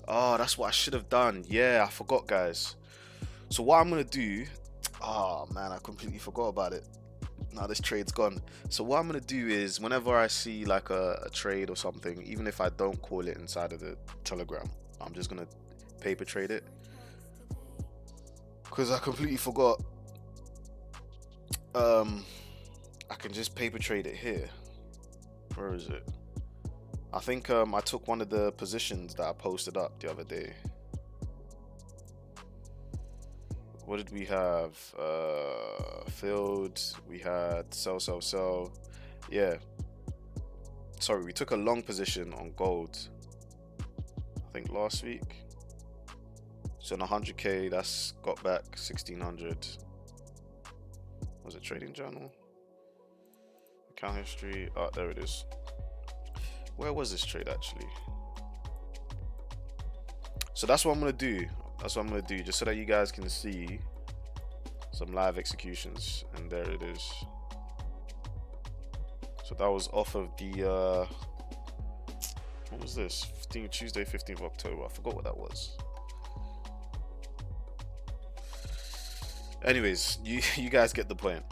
Oh, that's what I should have done. Yeah, I forgot, guys. So what I'm gonna do, oh man, I completely forgot about it. Now this trade's gone. So what I'm gonna do is whenever I see like a trade or something, even if I don't call it inside of the Telegram, I'm just gonna paper trade it, because I completely forgot. I can just paper trade it here. Where is it? I think I took one of the positions that I posted up the other day. What did we have? Filled. We had sell, sell, sell. Yeah. Sorry, we took a long position on gold, I think last week. So in 100k, that's got back 1600. Was it trading journal? Account history. Oh, there it is. Where was this trade actually? So that's what I'm gonna do. That's what I'm gonna do, just so that you guys can see some live executions. And there it is. So that was off of the what was this? Tuesday, 15th of October. I forgot what that was. Anyways, you guys get the point.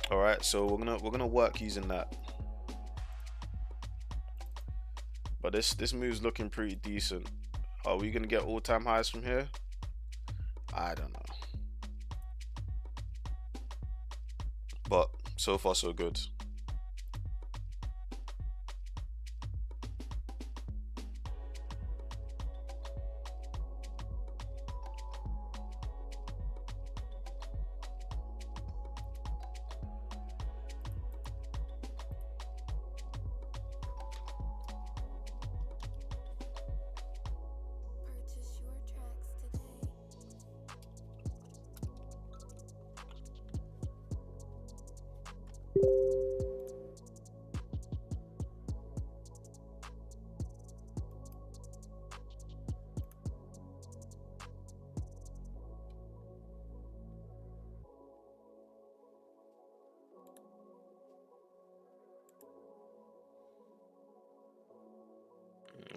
All right, so we're gonna work using that. But this move's looking pretty decent. Are we gonna get all-time highs from here? I don't know. But so far so good. Purchase your tracks today.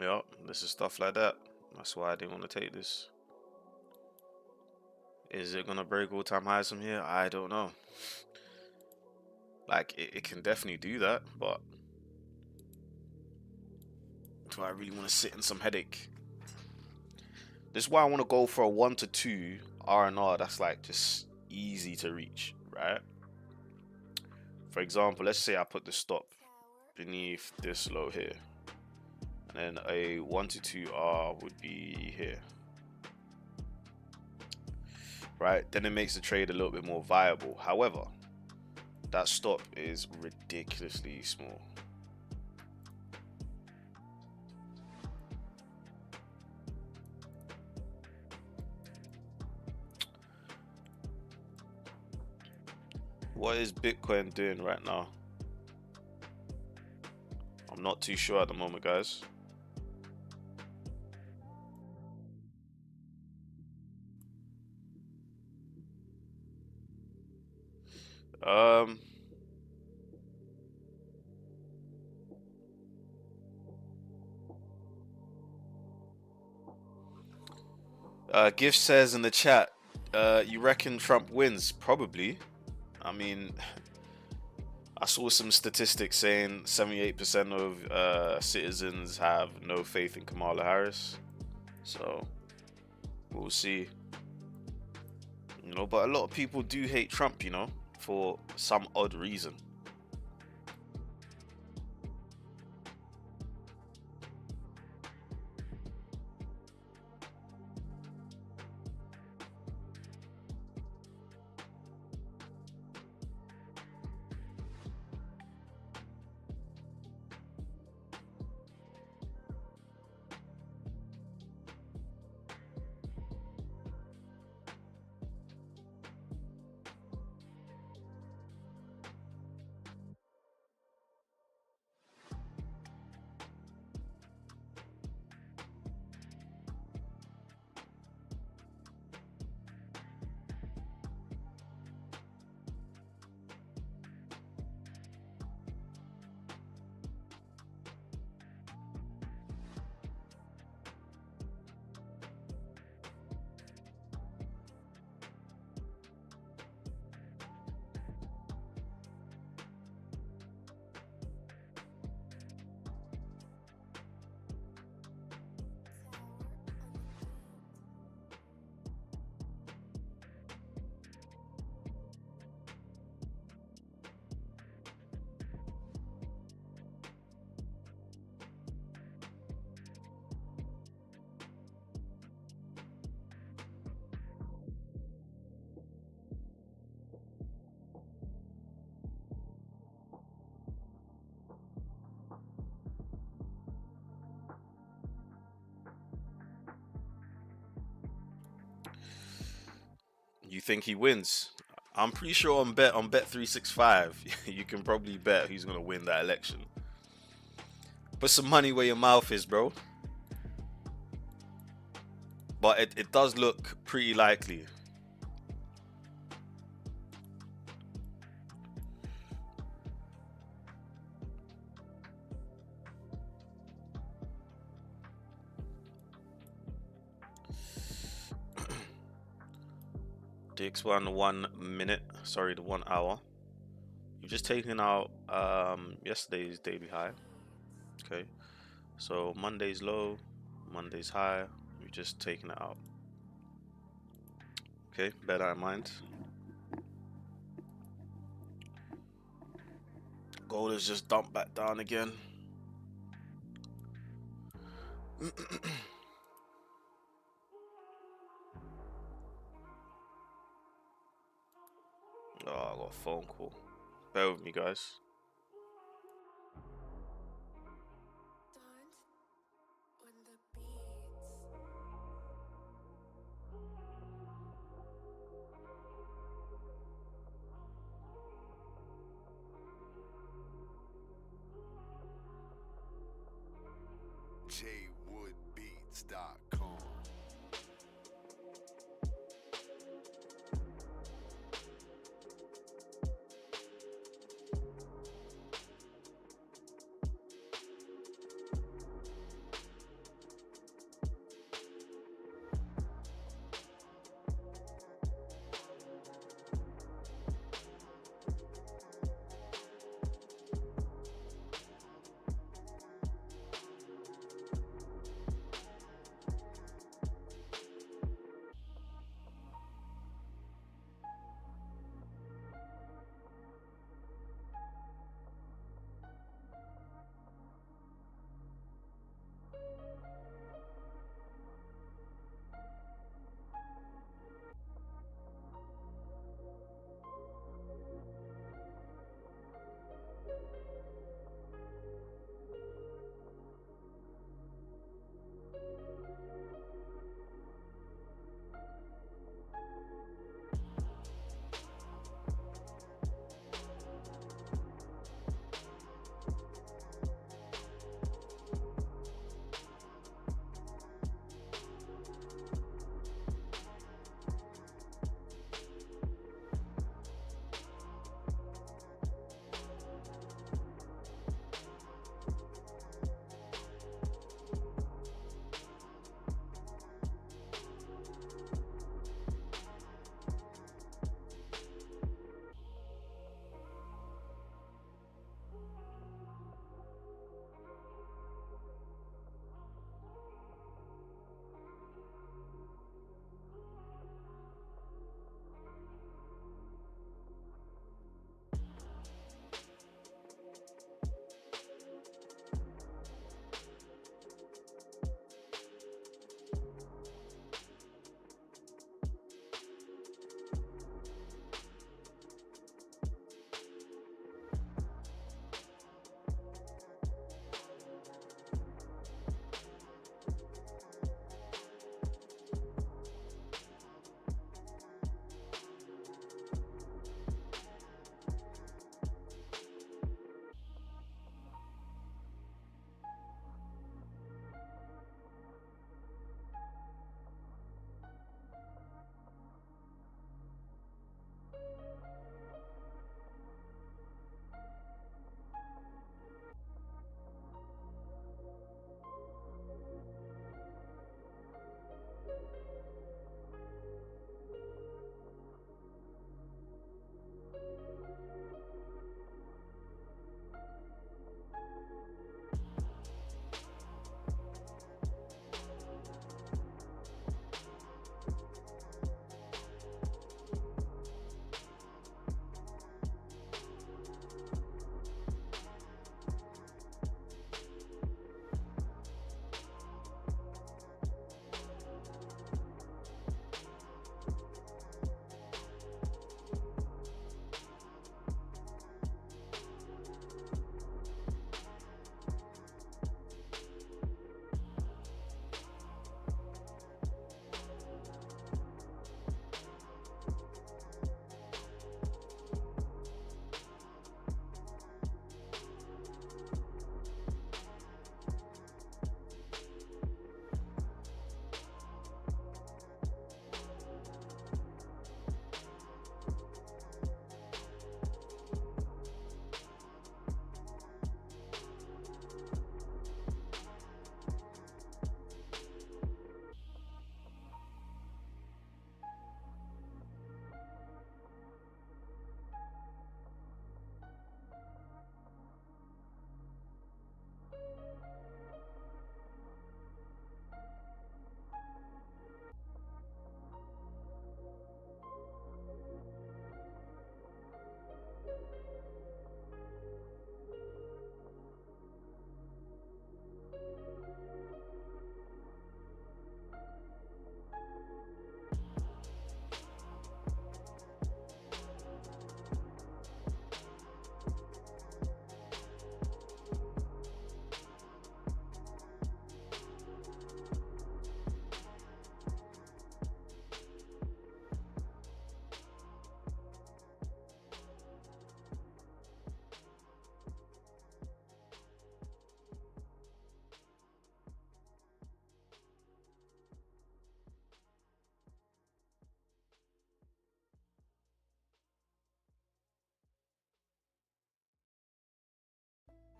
Yep, this is stuff like that. That's why I didn't want to take this. Is it gonna break all-time highs from here? I don't know. Like it can definitely do that, but do I really want to sit in some headache? This is why I want to go for a 1 to 2 R&R that's like just easy to reach, right? For example, let's say I put the stop beneath this low here, and then a 1 to 2 R would be here, right? Then it makes the trade a little bit more viable. However, that stop is ridiculously small. What is Bitcoin doing right now? I'm not too sure at the moment, guys. Gift says in the chat, you reckon Trump wins? Probably. I mean, I saw some statistics saying 78% of citizens have no faith in Kamala Harris. So, we'll see. You know, but a lot of people do hate Trump, you know, for some odd reason. You think he wins? I'm pretty sure on Bet365, you can probably bet who's gonna win that election. Put some money where your mouth is, bro. But it does look pretty likely. DX1 1 minute, sorry, the 1 hour. You've just taken out yesterday's daily high. Okay, so Monday's low, Monday's high. You've just taken it out. Okay, bear that in mind. Gold is just dumped back down again. Oh, I got a phone call. Bear with me, guys. JWoodBeats.com.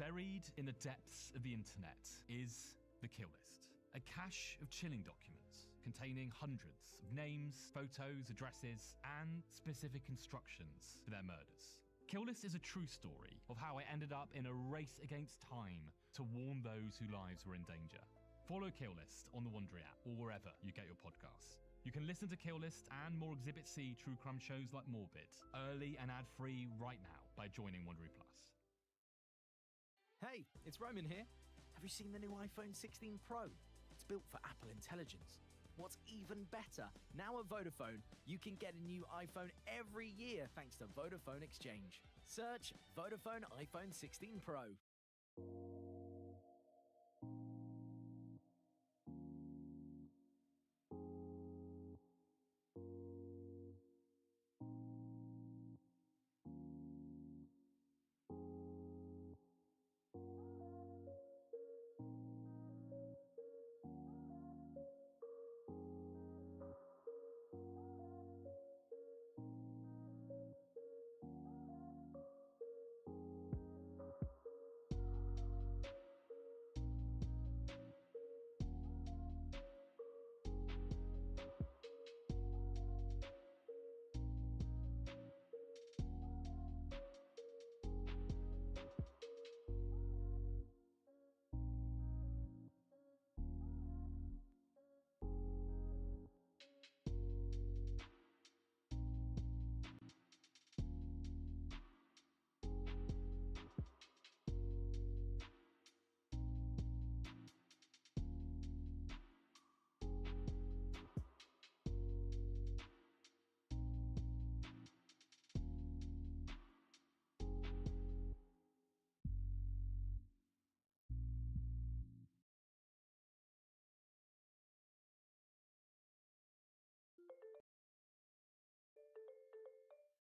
Buried in the depths of the internet is the kill list, a cache of chilling documents containing hundreds of names, photos, addresses, and specific instructions for their murders. Kill List is a true story of how I ended up in a race against time to warn those whose lives were in danger. Follow Kill List on the Wondery app or wherever you get your podcasts. You can listen to Kill List and more Exhibit C true crime shows like Morbid, early and ad-free right now by joining Wondery Plus. Hey, it's Roman here. Have you seen the new iPhone 16 Pro? It's built for Apple Intelligence. What's even better, now at Vodafone, you can get a new iPhone every year thanks to Vodafone Exchange. Search Vodafone iPhone 16 Pro.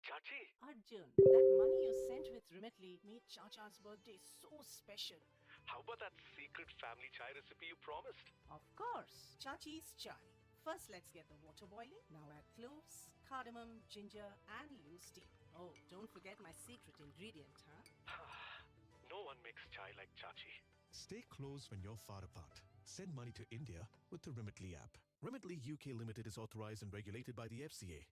Chachi, Arjun, that money you sent with Remitly made Chacha's birthday so special. how about that secret family chai recipe you promised? Of course, Chachi's chai. First, let's get the water boiling. Now add cloves, cardamom, ginger, and loose tea. Oh, don't forget my secret ingredient, huh? No one makes chai like Chachi. Stay close when you're far apart. Send money to India with the Remitly app. Remitly UK Limited is authorized and regulated by the FCA.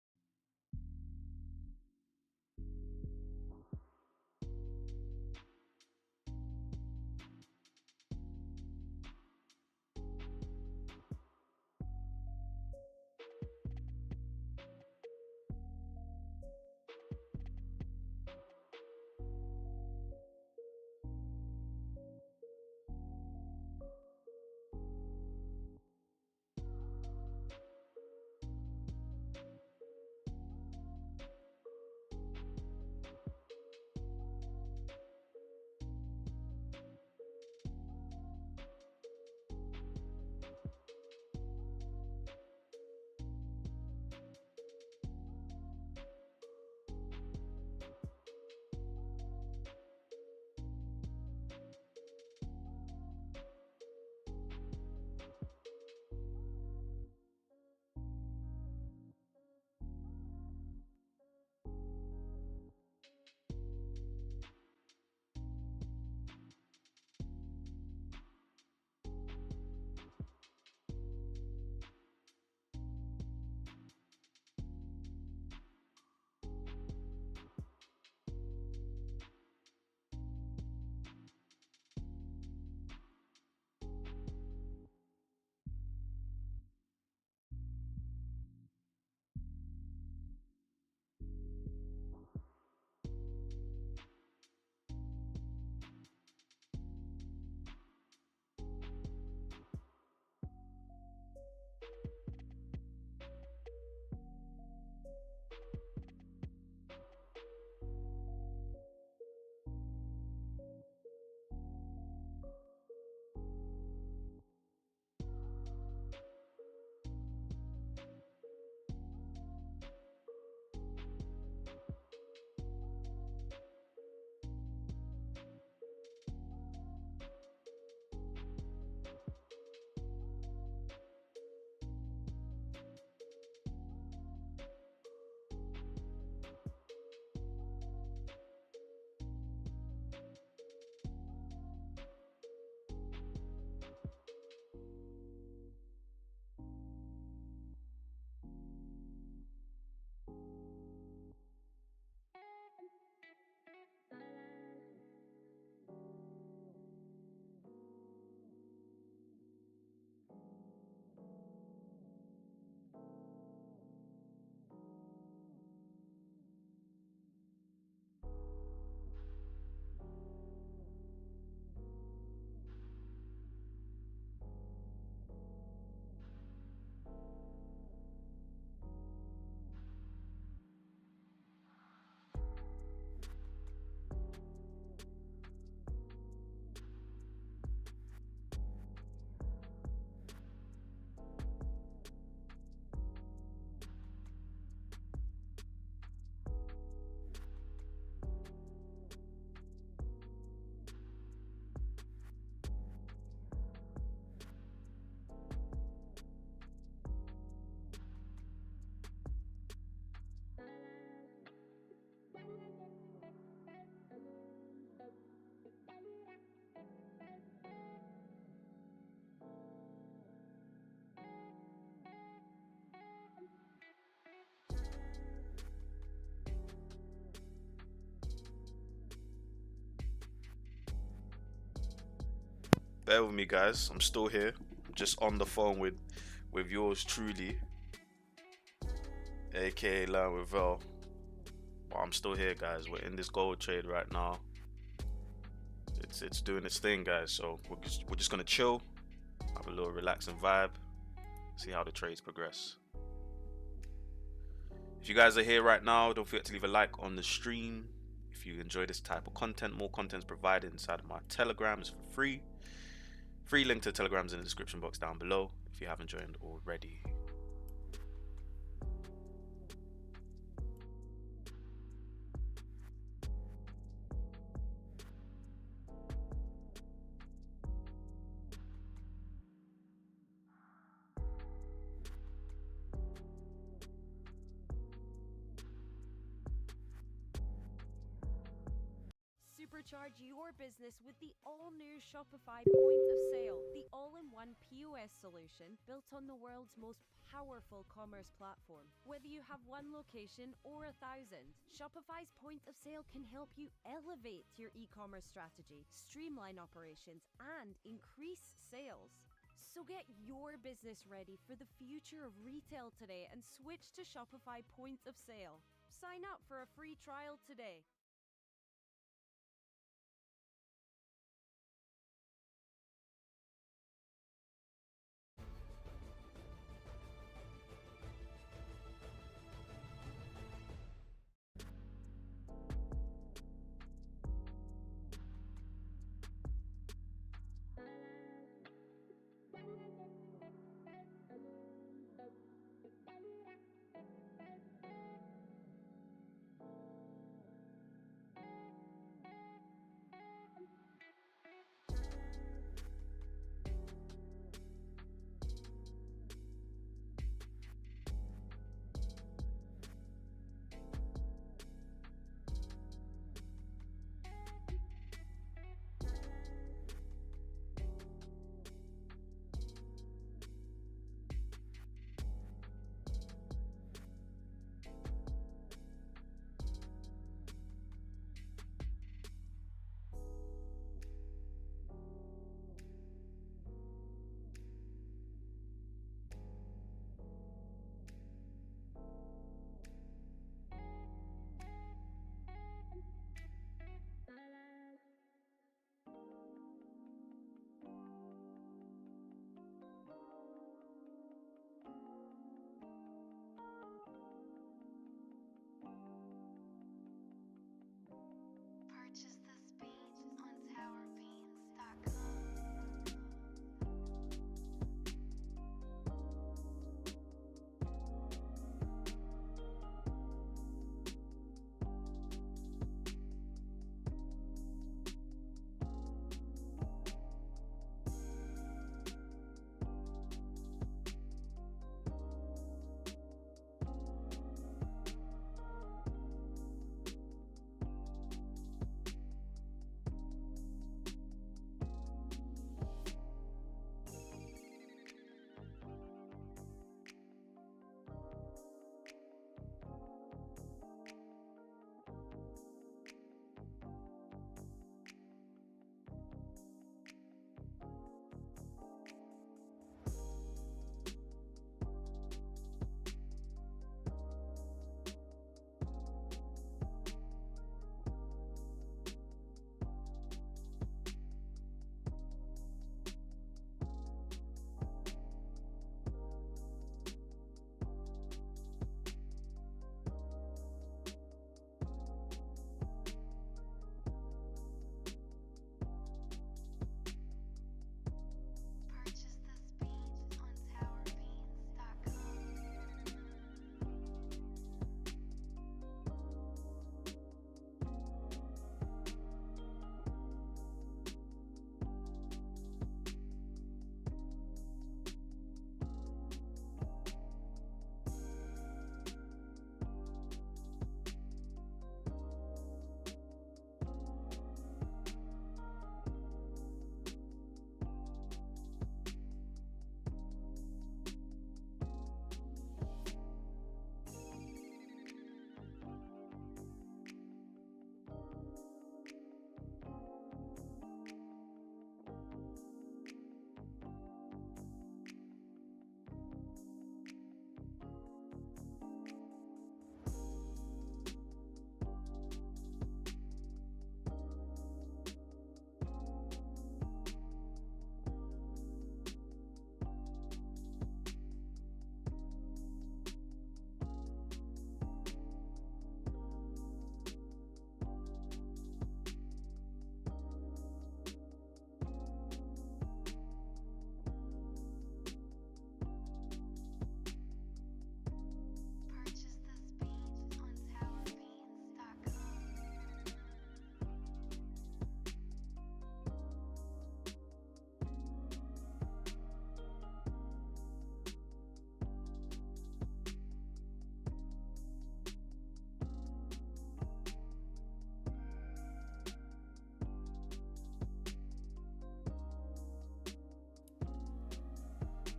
Bear with me, guys. I'm still here. I'm just on the phone with yours truly, aka Learn with Vel. But I'm still here, guys. We're in this gold trade right now. It's doing its thing, guys. So we're just gonna chill, have a little relaxing vibe, see how the trades progress. If you guys are here right now, don't forget to leave a like on the stream. If you enjoy this type of content, more content is provided inside of my Telegrams for free. Free link to Telegrams in the description box down below if you haven't joined already. Supercharge your business with the all-new Shopify Point of Sale, the all-in-one POS solution built on the world's most powerful commerce platform. Whether you have one location or 1,000, Shopify's Point of Sale can help you elevate your e-commerce strategy, streamline operations, and increase sales. So get your business ready for the future of retail today and switch to Shopify Point of Sale. Sign up for a free trial today.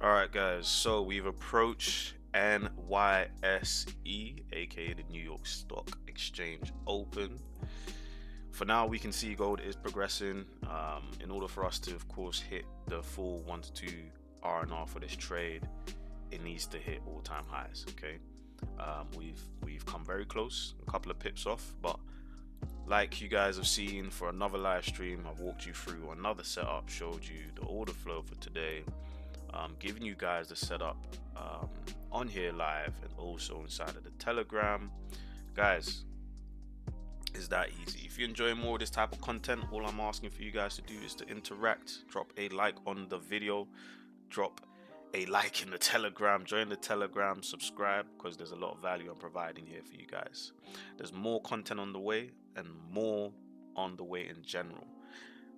All right, guys. So we've approached NYSE, aka the New York Stock Exchange Open. For now, we can see gold is progressing. In order for us to, of course, hit the full 1 to 2 R&R for this trade, it needs to hit all-time highs. Okay, we've come very close, a couple of pips off, but like you guys have seen for another live stream, I've walked you through another setup, showed you the order flow for today, giving you guys the setup on here live and also inside of the Telegram. Guys, it's that easy. If you enjoy more of this type of content, all I'm asking for you guys to do is to interact, drop a like on the video, drop a like in the Telegram, join the Telegram, subscribe, because there's a lot of value I'm providing here for you guys. There's more content on the way and more on the way in general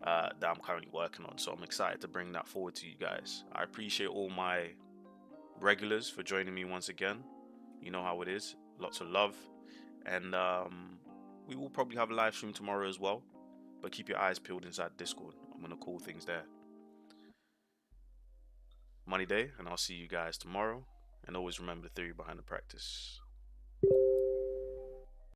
that I'm currently working on, so I'm excited to bring that forward to you guys. I appreciate all my regulars for joining me once again. You know how it is, lots of love, and we will probably have a live stream tomorrow as well, but keep your eyes peeled inside Discord. I'm gonna call things there. Money day, and I'll see you guys tomorrow. And always remember the theory behind the practice.